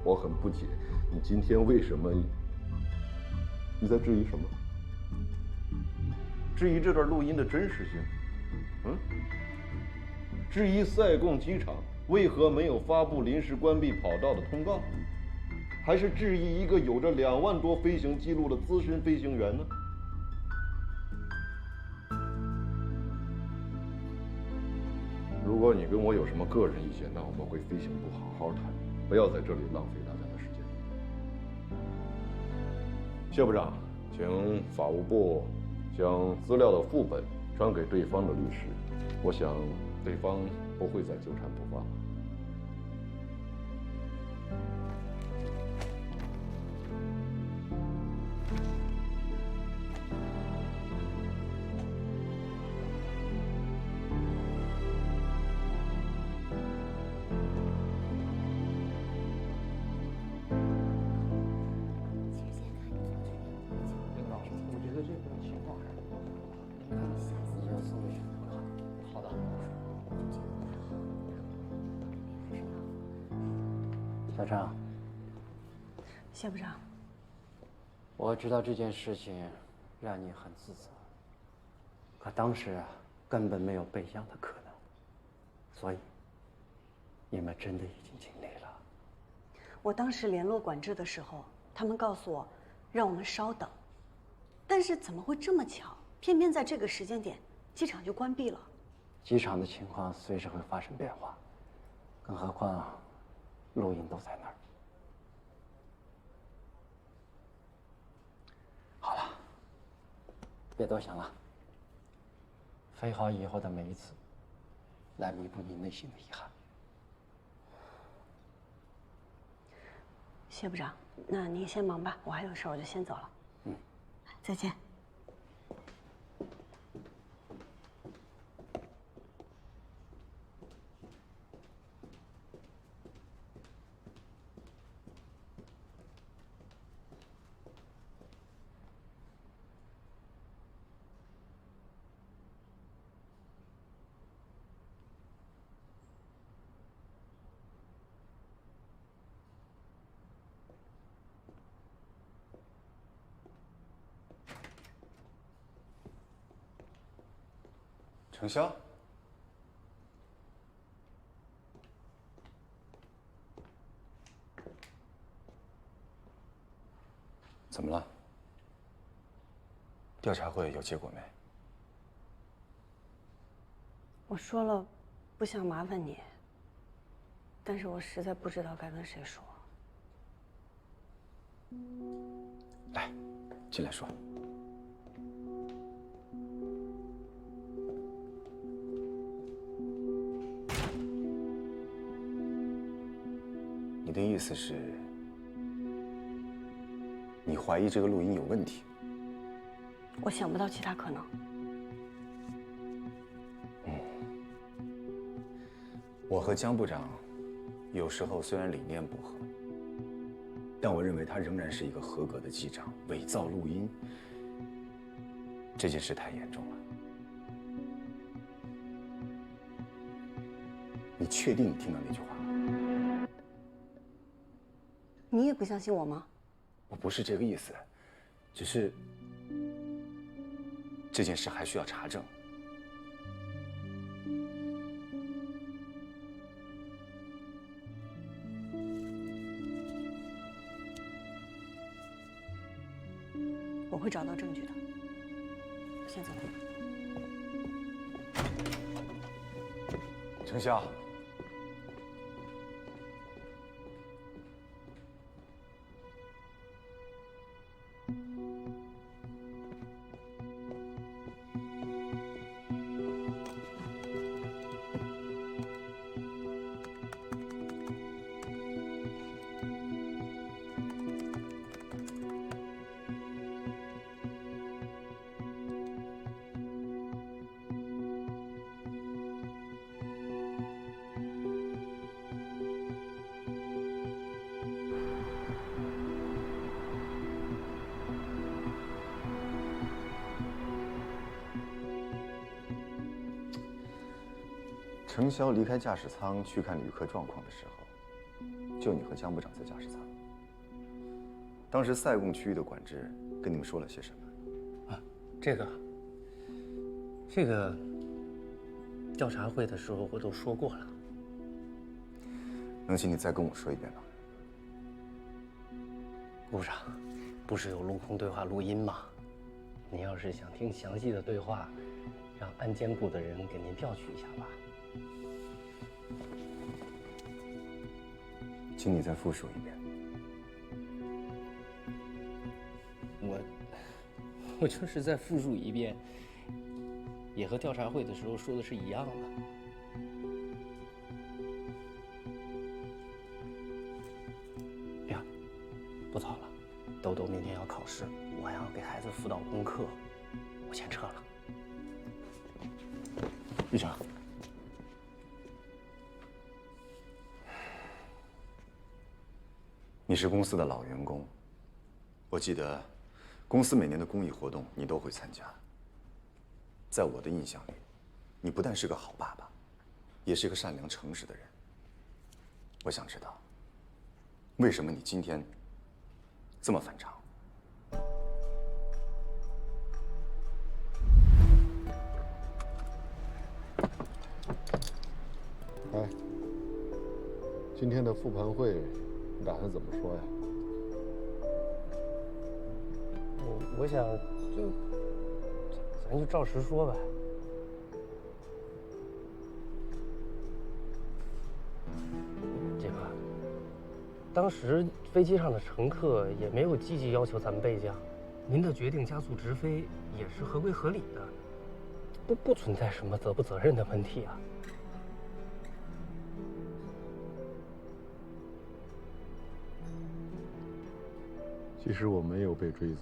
[SPEAKER 1] 我很不解，你今天为什么？你在质疑什么？质疑这段录音的真实性？质疑塞贡机场为何没有发布临时关闭跑道的通告？还是质疑一个有着2万多飞行记录的资深飞行员呢？如果你跟我有什么个人意见，那我们回飞行部好好谈，不要在这里浪费大家的时间。谢部长，请法务部将资料的副本传给对方的律师，我想对方不会再纠缠不放了。
[SPEAKER 17] 小张，
[SPEAKER 2] 谢部长，
[SPEAKER 17] 我知道这件事情让你很自责，可当时啊，根本没有备降的可能，所以你们真的已经尽力了。
[SPEAKER 2] 我当时联络管制的时候，他们告诉我，让我们稍等，但是怎么会这么巧，偏偏在这个时间点，机场就关闭了。
[SPEAKER 17] 机场的情况随时会发生变化，更何况录音都在那儿。好了，别多想了，飞好以后的每一次，来弥补你内心的遗憾。
[SPEAKER 2] 谢部长，那您先忙吧，我还有事儿，我就先走了。
[SPEAKER 17] 嗯，
[SPEAKER 2] 再见。
[SPEAKER 5] 程潇，怎么了？调查会有结果没？
[SPEAKER 2] 我说了，不想麻烦你，但是我实在不知道该跟谁说。
[SPEAKER 5] 来，进来说。你的意思是，你怀疑这个录音有问题？
[SPEAKER 2] 我想不到其他可能。
[SPEAKER 5] 我和江部长有时候虽然理念不合，但我认为他仍然是一个合格的机长。伪造录音这件事太严重了。你确定你听到那句话？
[SPEAKER 2] 你也不相信我吗？
[SPEAKER 5] 我不是这个意思，只是这件事还需要查证。
[SPEAKER 2] 我会找到证据的。我先走了。
[SPEAKER 5] 程潇。程潇离开驾驶舱去看旅客状况的时候，就你和江部长在驾驶舱。当时塞贡区域的管制跟你们说了些什么？
[SPEAKER 3] 啊，这个调查会的时候我都说过了。
[SPEAKER 5] 能请你再跟我说一遍吗？
[SPEAKER 3] 部长，不是有陆空对话录音吗？您要是想听详细的对话，让安监部的人给您调取一下吧。
[SPEAKER 5] 请你再复述一遍。
[SPEAKER 3] 我就是再复述一遍，也和调查会的时候说的是一样的。呀，不早了，豆豆明天要考试，我还要给孩子辅导功课，我先撤了。
[SPEAKER 5] 议长，你是公司的老员工，我记得公司每年的公益活动你都会参加。在我的印象里，你不但是个好爸爸，也是个善良诚实的人。我想知道，为什么你今天这么反常？
[SPEAKER 1] 哎，今天的复盘会，你打算怎么说呀？
[SPEAKER 3] 我想咱就照实说呗。杰克，当时飞机上的乘客也没有积极要求咱们备降，您的决定加速直飞也是合规合理的，不存在什么责不责任的问题啊。
[SPEAKER 1] 即使我没有被追责，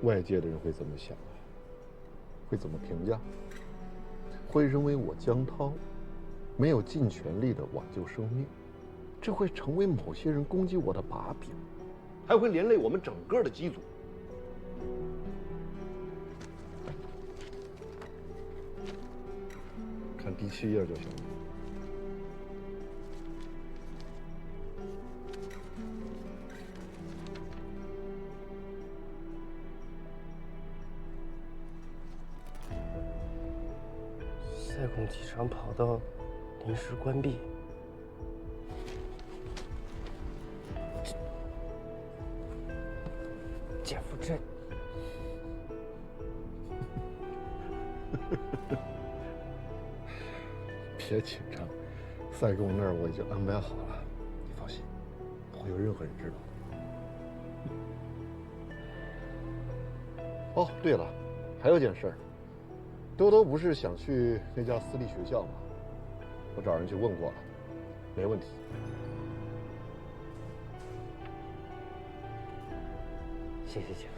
[SPEAKER 1] 外界的人会怎么想？会怎么评价？会认为我江涛没有尽全力的挽救生命，这会成为某些人攻击我的把柄，还会连累我们整个的机组。看第7页就行了。
[SPEAKER 3] 塞贡机场跑道临时关闭。姐夫，这
[SPEAKER 1] 别紧张，塞贡那儿我已经安排好了，你放心，不会有任何人知道。哦，对了，还有件事儿。多多不是想去那家私立学校吗？我找人去问过了，没问题。
[SPEAKER 3] 谢谢姐夫。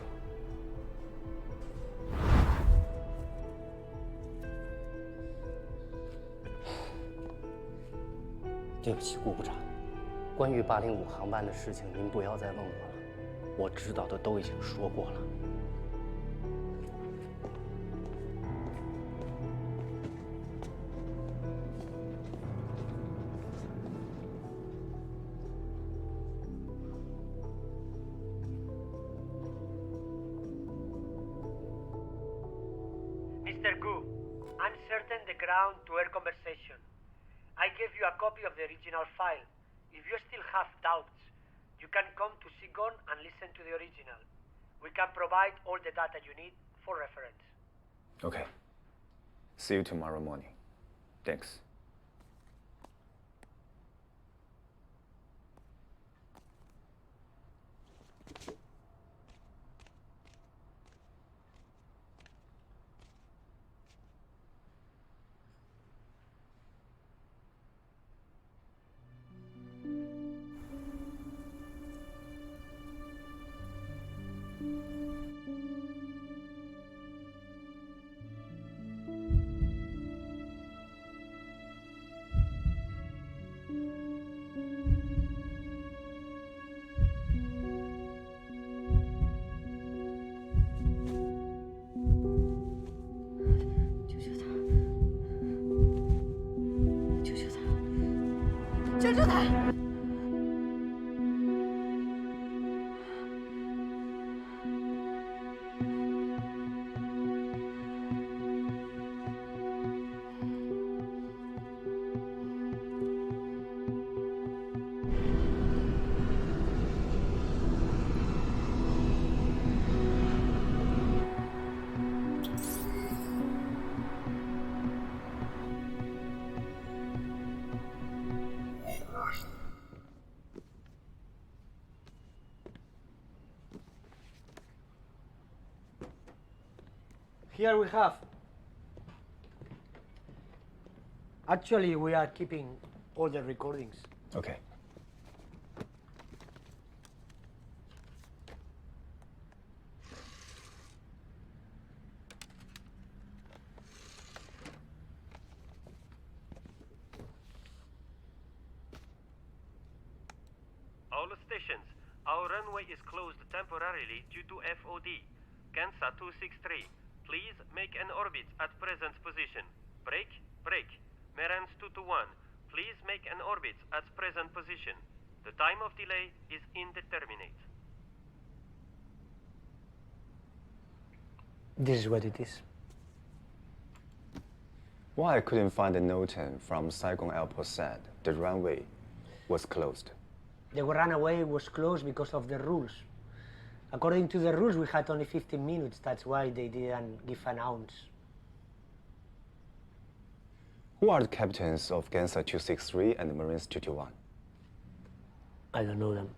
[SPEAKER 3] 对不起，顾部长，关于805航班的事情，您不要再问我了，我知道的都已经说过了。
[SPEAKER 20] Mr. Gu, uncertain the ground-to-air conversation. I gave you a copy of the original file. If you still have doubts, you can come to Sigon and listen to the original. We can provide all the data you need for reference.
[SPEAKER 5] Okay. See you tomorrow morning. Thanks.
[SPEAKER 20] Here we have. Actually, we are keeping all the recordings.
[SPEAKER 5] Okay.
[SPEAKER 6] All stations, our runway is closed temporarily due to FOD. Kansas 263, please make an orbit at present position. Break, break. Merans 221, please make an orbit at present position. The time of delay is indeterminate.
[SPEAKER 20] This is what it is.
[SPEAKER 5] Why I couldn't find a note from Saigon Airport said the runway was closed.
[SPEAKER 20] The runway was closed because of the rules. According to the rules, we had only 15 minutes. That's why they didn't give an ounce.
[SPEAKER 5] Who are the captains of Gansa 263 and Marines 221?
[SPEAKER 20] I don't know them.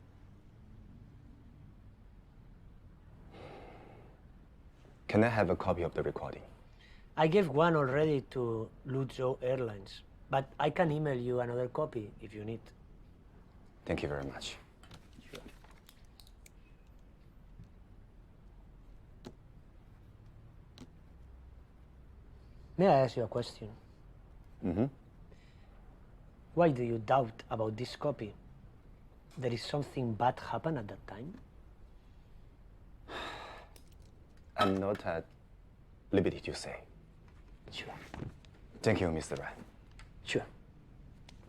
[SPEAKER 5] Can I have a copy of the recording?
[SPEAKER 20] I gave one already to Luzhou Airlines, but I can email you another copy if you need.
[SPEAKER 5] Thank you very much.
[SPEAKER 20] May I ask you a question?
[SPEAKER 5] Mm-hmm.
[SPEAKER 20] Why do you doubt about this copy? There is something bad happened at that time?
[SPEAKER 5] I'm not at liberty to say.
[SPEAKER 20] Sure.
[SPEAKER 5] Thank you, Mr. Ran.
[SPEAKER 20] Sure.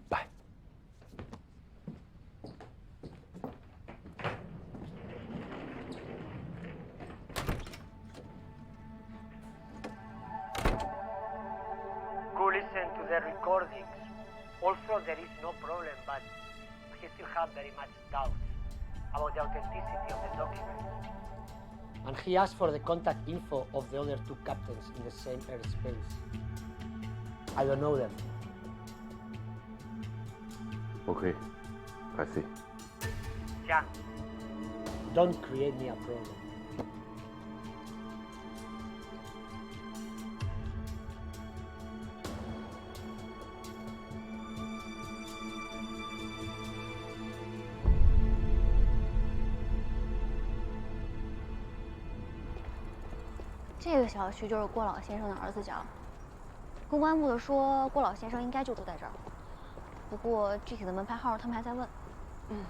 [SPEAKER 5] Bye.
[SPEAKER 20] Go listen to the recordings. Also, there is no problem, but he still have very much doubts about the authenticity of the documents. And he asked for the contact info of the other two captains in the same airspace. I don't know them.
[SPEAKER 13] Okay, I see.
[SPEAKER 20] Jiang, don't create me a problem.
[SPEAKER 18] 这个小区就是郭老先生的儿子家。公关部的说，郭老先生应该就住在这儿。不过具体的门牌号他们还在问。
[SPEAKER 2] 嗯。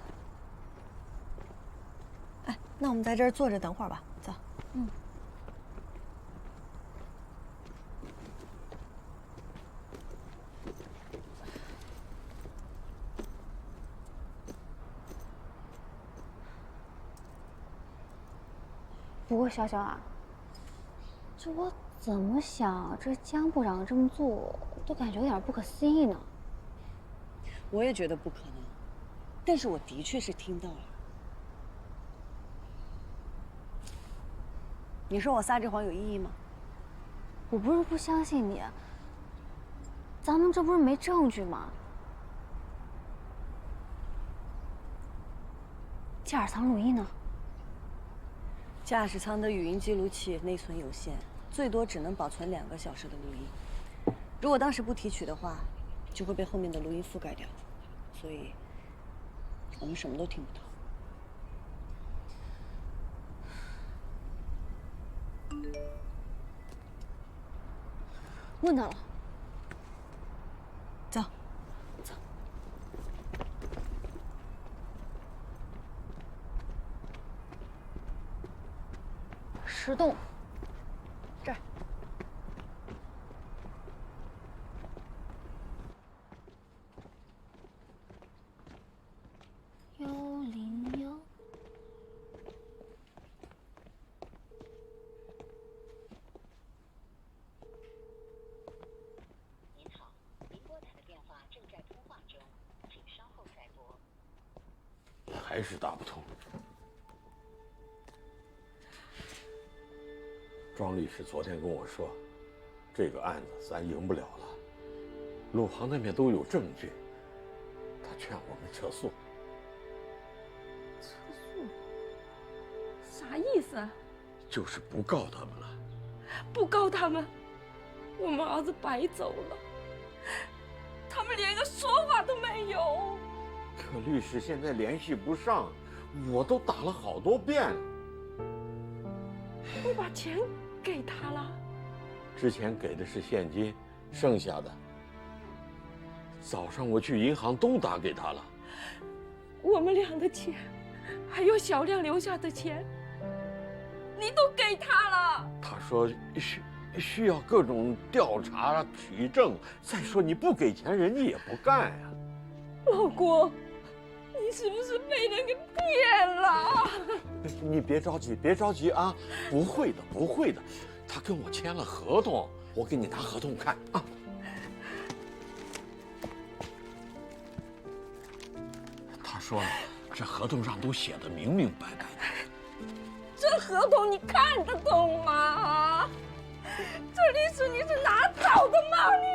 [SPEAKER 2] 哎，那我们在这儿坐着等会儿吧，走。嗯。
[SPEAKER 18] 不过小小啊。这我怎么想，这江部长这么做，都感觉有点不可思议呢。
[SPEAKER 2] 我也觉得不可能，但是我的确是听到了。你说我撒这谎有意义吗？
[SPEAKER 18] 我不是不相信你，咱们这不是没证据吗？驾驶舱录音呢？
[SPEAKER 2] 驾驶舱的语音记录器内存有限，最多只能保存2个小时的录音。如果当时不提取的话，就会被后面的录音覆盖掉，所以我们什么都听不到。
[SPEAKER 18] 问到了，
[SPEAKER 2] 走。
[SPEAKER 18] 石洞，这儿。101。
[SPEAKER 21] 您好，您拨打的电话正在通话中，请稍后再拨。
[SPEAKER 12] 还是打不通。庄律师昨天跟我说，这个案子咱赢不了了，陆航那边都有证据，他劝我们撤诉。
[SPEAKER 15] 撤诉？啥意思？
[SPEAKER 12] 就是不告他们了，
[SPEAKER 11] 不告他们，我们儿子白走了。他们连个说法都没有。
[SPEAKER 12] 可律师现在联系不上，我都打了好多遍。
[SPEAKER 11] 我把钱给他了。
[SPEAKER 12] 之前给的是现金，剩下的早上我去银行都打给他了。
[SPEAKER 11] 我们俩的钱，还有小亮留下的钱，你都给他了。
[SPEAKER 12] 他说需要各种调查取证，再说你不给钱，人家也不干呀。
[SPEAKER 11] 老郭，你是不是被人给骗了？
[SPEAKER 12] 你别着急，别着急啊！不会的，不会的，他跟我签了合同，我给你拿合同看啊。他说了，这合同上都写的明明白白的。
[SPEAKER 11] 这合同你看得懂吗？这律师你是哪找的吗你？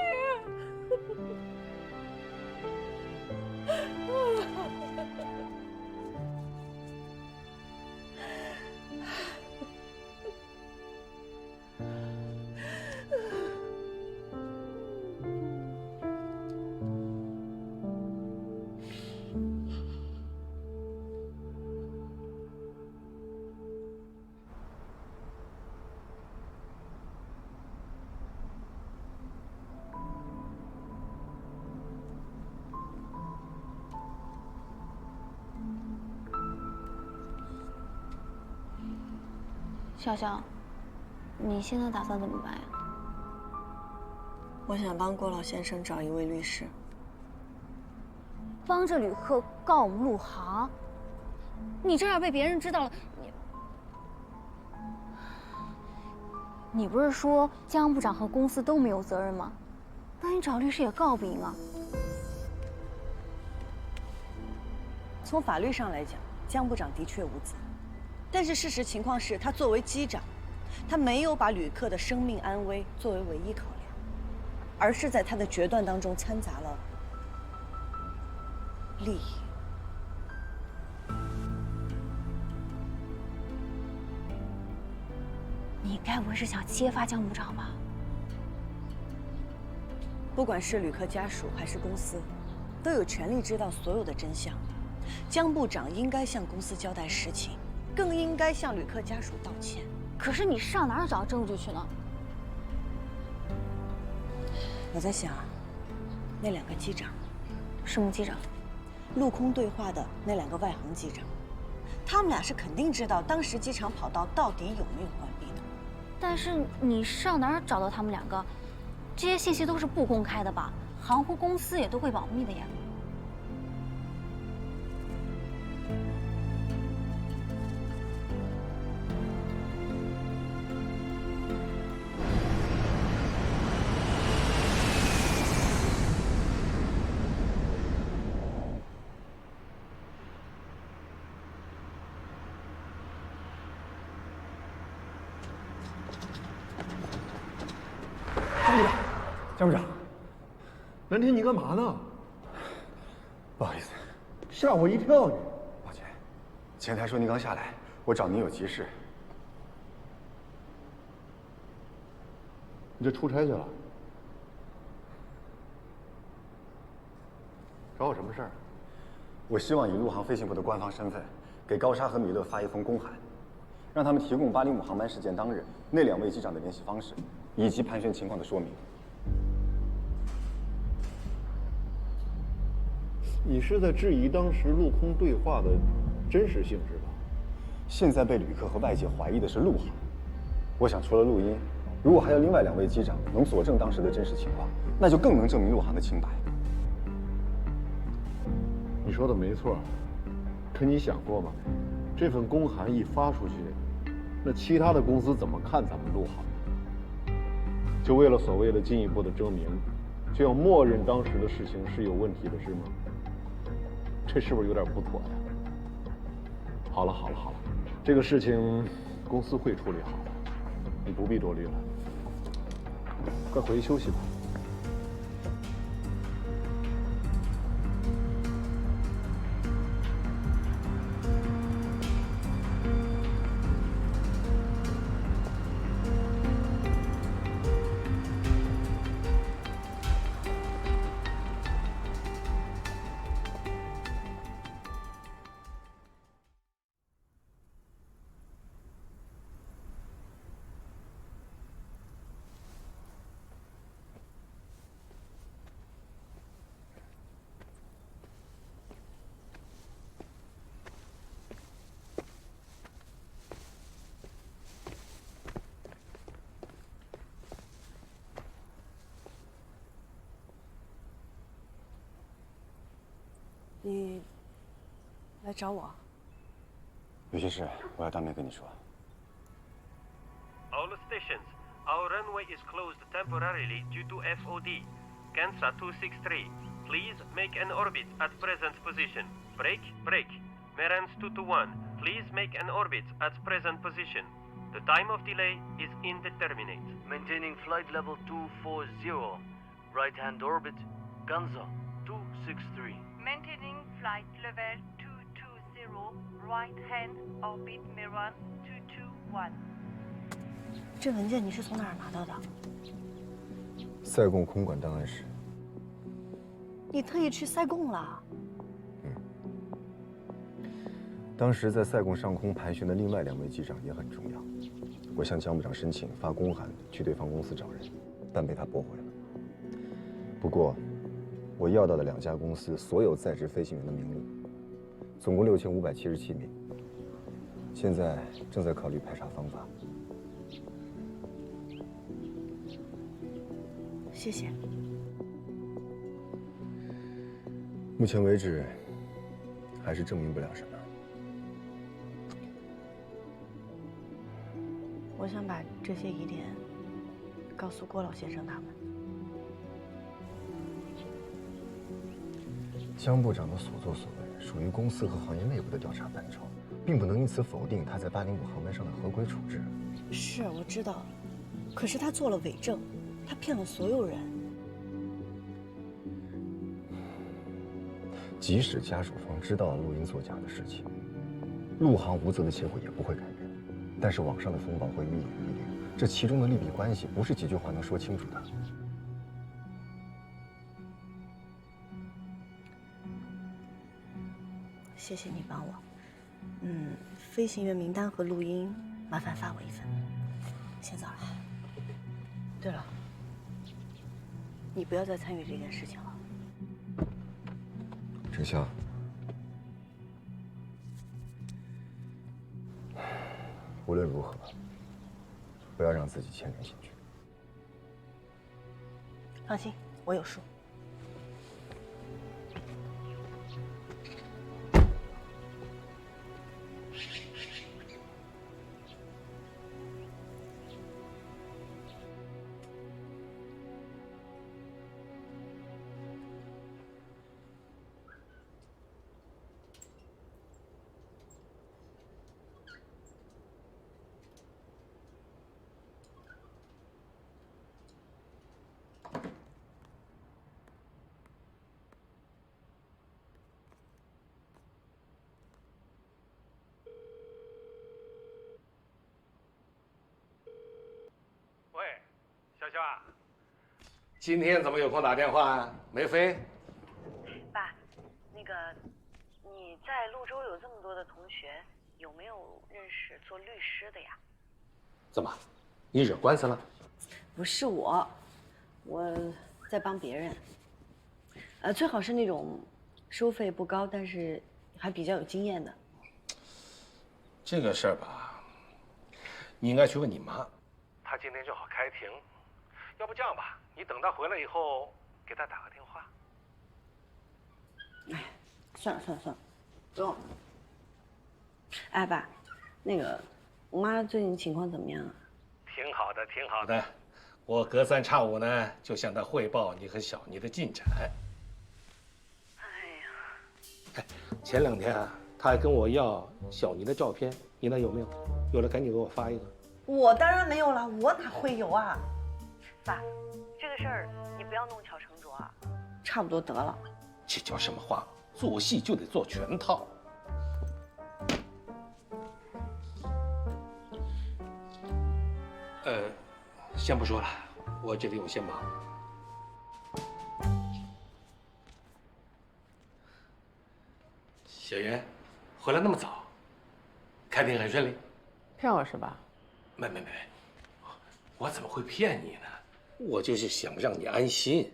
[SPEAKER 18] 笑笑，你现在打算怎么办呀？
[SPEAKER 2] 我想帮郭老先生找一位律师，
[SPEAKER 18] 帮着旅客告我们陆航。你这样被别人知道了，你不是说江部长和公司都没有责任吗？那你找律师也告不赢啊。
[SPEAKER 2] 从法律上来讲，江部长的确无责。但是事实情况是，他作为机长，他没有把旅客的生命安危作为唯一考量，而是在他的决断当中掺杂了利益。
[SPEAKER 18] 你该不会是想揭发江部长吧？
[SPEAKER 2] 不管是旅客家属还是公司，都有权利知道所有的真相。江部长应该向公司交代实情。更应该向旅客家属道歉。
[SPEAKER 18] 可是你上哪儿找证据去呢？
[SPEAKER 2] 我在想，那两个机长，
[SPEAKER 18] 什么机长？
[SPEAKER 2] 陆空对话的那两个外航机长，他们俩是肯定知道当时机场跑道到底有没有关闭的。
[SPEAKER 18] 但是你上哪儿找到他们两个？这些信息都是不公开的吧？航空公司也都会保密的呀。
[SPEAKER 13] 江部长，蓝天，你干嘛呢？不好意思，吓我一跳你。抱歉，前台说您刚下来，我找您有急事。你这出差去了？找我什么事儿？我希望以陆航飞行部的官方身份，给高沙和米勒发一封公函，让他们提供805航班事件当日那2位机长的联系方式，以及盘旋情况的说明。你是在质疑当时陆空对话的真实性是吧？现在被旅客和外界怀疑的是陆航。我想除了录音，如果还有另外2位机长能佐证当时的真实情况，那就更能证明陆航的清白。你说的没错，可你想过吗？这份公函一发出去，那其他的公司怎么看咱们陆航？就为了所谓的进一步的证明，就要默认当时的事情是有问题的，是吗？这是不是有点不妥呀？好了，这个事情公司会处理好的，你不必多虑了。快回去休息吧。
[SPEAKER 2] 来找我？
[SPEAKER 5] 有些事我要当面跟你说。
[SPEAKER 6] All stations, our runway is closed temporarily due to FOD. Kansas 263, please make an orbit at present position. Break, break. Merans 221, please make an orbit at present position. The time of delay is indeterminate.
[SPEAKER 10] Maintaining flight level 240. Right-hand orbit, Gansa 263.
[SPEAKER 7] Maintaining flight level 220, right hand orbit Meran 221.
[SPEAKER 2] 这文件你是从哪儿拿到的？
[SPEAKER 5] 塞贡空管档案室。
[SPEAKER 2] 你特意去塞贡了？
[SPEAKER 5] 当时在塞贡上空盘旋的另外2位机长也很重要。我向江部长申请发公函去对方公司找人，但被他驳回了。不过，我要到的2家公司所有在职飞行员的名录，总共6577名。现在正在考虑排查方法。
[SPEAKER 2] 谢谢。
[SPEAKER 5] 目前为止，还是证明不了什么。
[SPEAKER 2] 我想把这些疑点告诉郭老先生他们。
[SPEAKER 5] 江部长的所作所为属于公司和行业内部的调查范畴，并不能因此否定他在805航班上的合规处置。
[SPEAKER 2] 是，我知道，可是他做了伪证。 他骗了所有人。
[SPEAKER 5] 即使家属方知道了录音作假的事情，陆航无责的结果也不会改变。但是网上的风暴会愈演愈烈，这其中的利弊关系不是几句话能说清楚的。
[SPEAKER 2] 谢谢你帮我。飞行员名单和录音，麻烦发我一份。先走了。对了。 你不要再参与这件事情了，
[SPEAKER 5] 程潇。无论如何，不要让自己牵连进去。
[SPEAKER 2] 放心，我有数。
[SPEAKER 14] 小肖啊，今天怎么有空打电话啊？没飞？
[SPEAKER 2] 爸，那个你在潞州有这么多的同学，有没有认识做律师的呀？
[SPEAKER 14] 怎么，你惹官司了？
[SPEAKER 2] 不是我在帮别人。最好是那种收费不高，但是还比较有经验的。
[SPEAKER 14] 这个事儿吧，你应该去问你妈。她今天正好开庭。 要不这样吧，你等他回来以后，给他打个电话。
[SPEAKER 2] 哎，算了，不用了。哎，爸，那个我妈最近情况怎么样啊？
[SPEAKER 14] 挺好的，挺好的。我隔三差五呢，就向她汇报你和小妮的进展。哎呀，前2天啊，她还跟我要小妮的照片，你那有没有？有了赶紧给我发一个。
[SPEAKER 2] 我当然没有了，我哪会有啊？ 爸，这个事儿你不要弄巧成拙啊，差不多得了。
[SPEAKER 14] 这叫什么话？做戏就得做全套。先不说了，我这里有些忙。小袁，回来那么早，开庭很顺利？
[SPEAKER 22] 骗我是吧？
[SPEAKER 14] 没，我怎么会骗你呢？ 我就是想让你安心。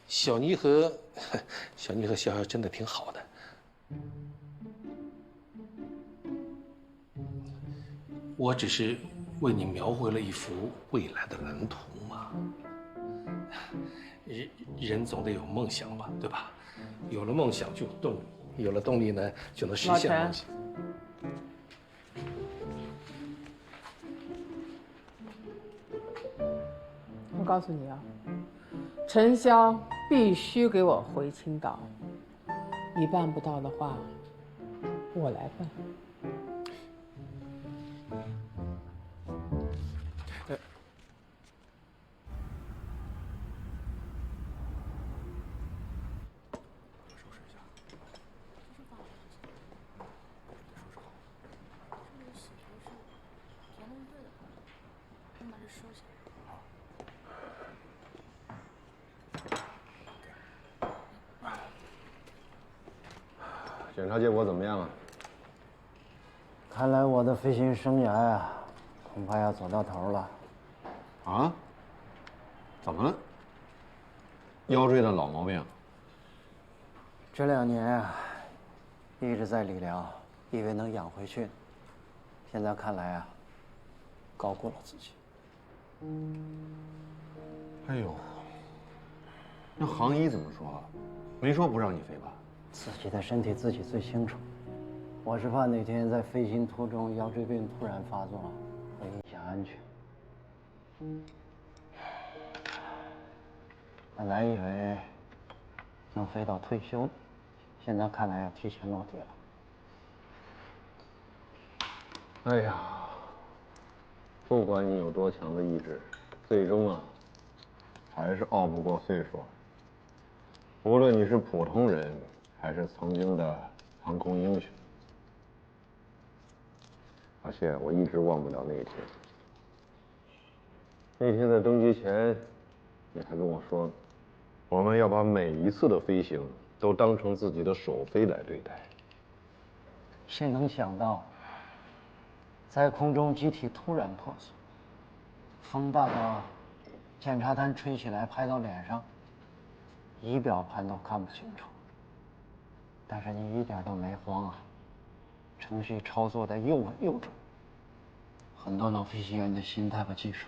[SPEAKER 14] 小妮和逍遥真的挺好的。我只是为你描绘了一幅未来的蓝图嘛。人总得有梦想吧，对吧？有了梦想就有动力。有了动力呢，就能实
[SPEAKER 9] 老陈
[SPEAKER 14] 现梦想。
[SPEAKER 9] 我告诉你啊，陈潇必须给我回青岛。你办不到的话，我来办。
[SPEAKER 1] 检查结果怎么样啊？
[SPEAKER 17] 看来我的飞行生涯呀，恐怕要走到头了。
[SPEAKER 1] 啊？怎么了？腰椎的老毛病。
[SPEAKER 17] 这2年啊，一直在理疗，以为能养回去，现在看来啊，高估了自己。
[SPEAKER 1] 哎呦，那行医怎么说？没说不让你飞吧？
[SPEAKER 17] 自己的身体自己最清楚。我是怕哪天在飞行途中腰椎病突然发作，会影响安全。本来以为能飞到退休，现在看来要提前落地了。
[SPEAKER 1] 哎呀，不管你有多强的意志，最终啊，还是熬不过岁数。无论你是普通人，还是曾经的航空英雄。而且我一直忘不了那一天。那天在登机前，你还跟我说，我们要把每一次的飞行都当成自己的首飞来对待。
[SPEAKER 17] 谁能想到，在空中机体突然破损，风大到检查单吹起来拍到脸上，仪表盘都看不清楚。但是你一点都没慌啊，程序操作的又稳又准，很多老飞行员的心态和技术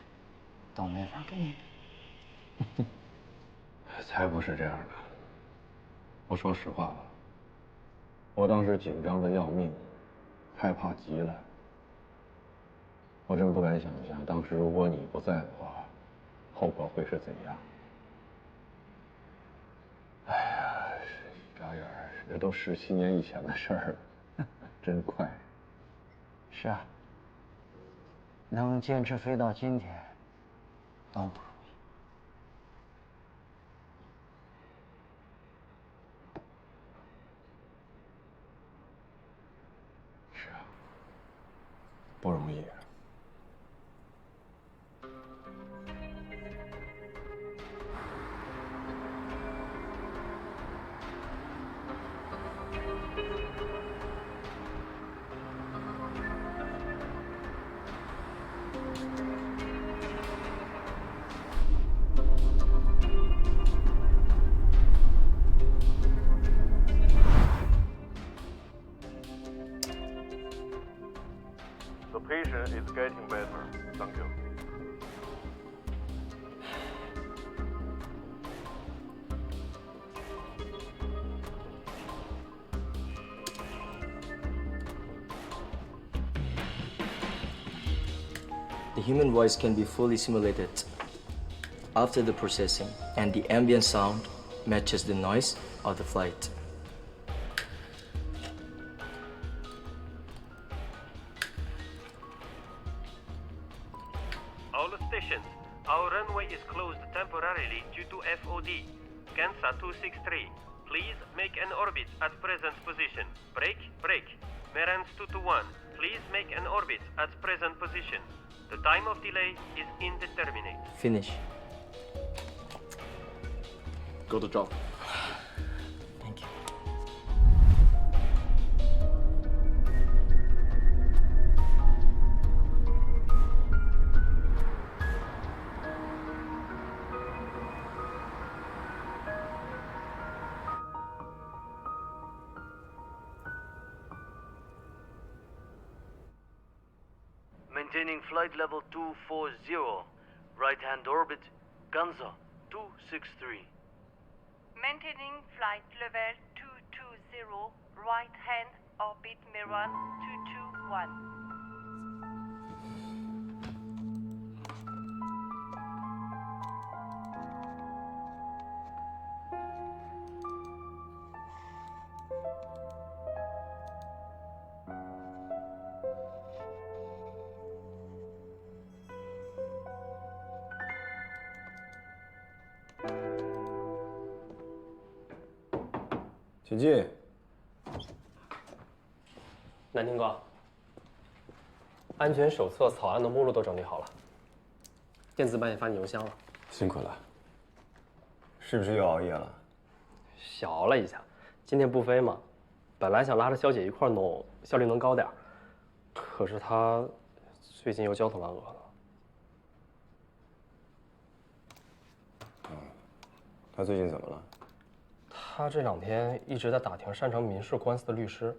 [SPEAKER 17] 都没法跟你比。
[SPEAKER 1] 才不是这样的。我说实话吧，我当时紧张的要命，害怕极了。我真不敢想象，当时如果你不在的话，后果会是怎样。哎呀，一眨眼儿，这都17年以前的事儿了，真快。
[SPEAKER 17] 是啊，能坚持飞到今天，都不容易。
[SPEAKER 1] 是啊，不容易。The patient is getting better. Thank you.
[SPEAKER 22] The human voice can be fully simulated after the processing, and the ambient sound matches the noise of the flight.
[SPEAKER 6] All stations, our runway is closed temporarily due to FOD. Kansa 263, please make an orbit at present position. Break, break. Merans 221, please make an orbit at present position. The time of delay is indeterminate.
[SPEAKER 22] Finish.
[SPEAKER 1] Go to job.
[SPEAKER 22] Thank you.
[SPEAKER 10] Maintaining flight level 240, right-hand orbit, Kansa 263.
[SPEAKER 7] Maintaining flight level 220, right hand orbit mirror 221.
[SPEAKER 5] 请进。
[SPEAKER 3] 南亭哥，安全手册草案的目录都整理好了，电子版也发你邮箱了。
[SPEAKER 5] 辛苦了。是不是又熬夜了？
[SPEAKER 3] 小熬了一下，今天不飞嘛，本来想拉着肖姐一块弄，效率能高点儿。可是她最近又焦头烂额的。
[SPEAKER 5] 他最近怎么了？
[SPEAKER 3] 他这2天一直在打听擅长民事官司的律师，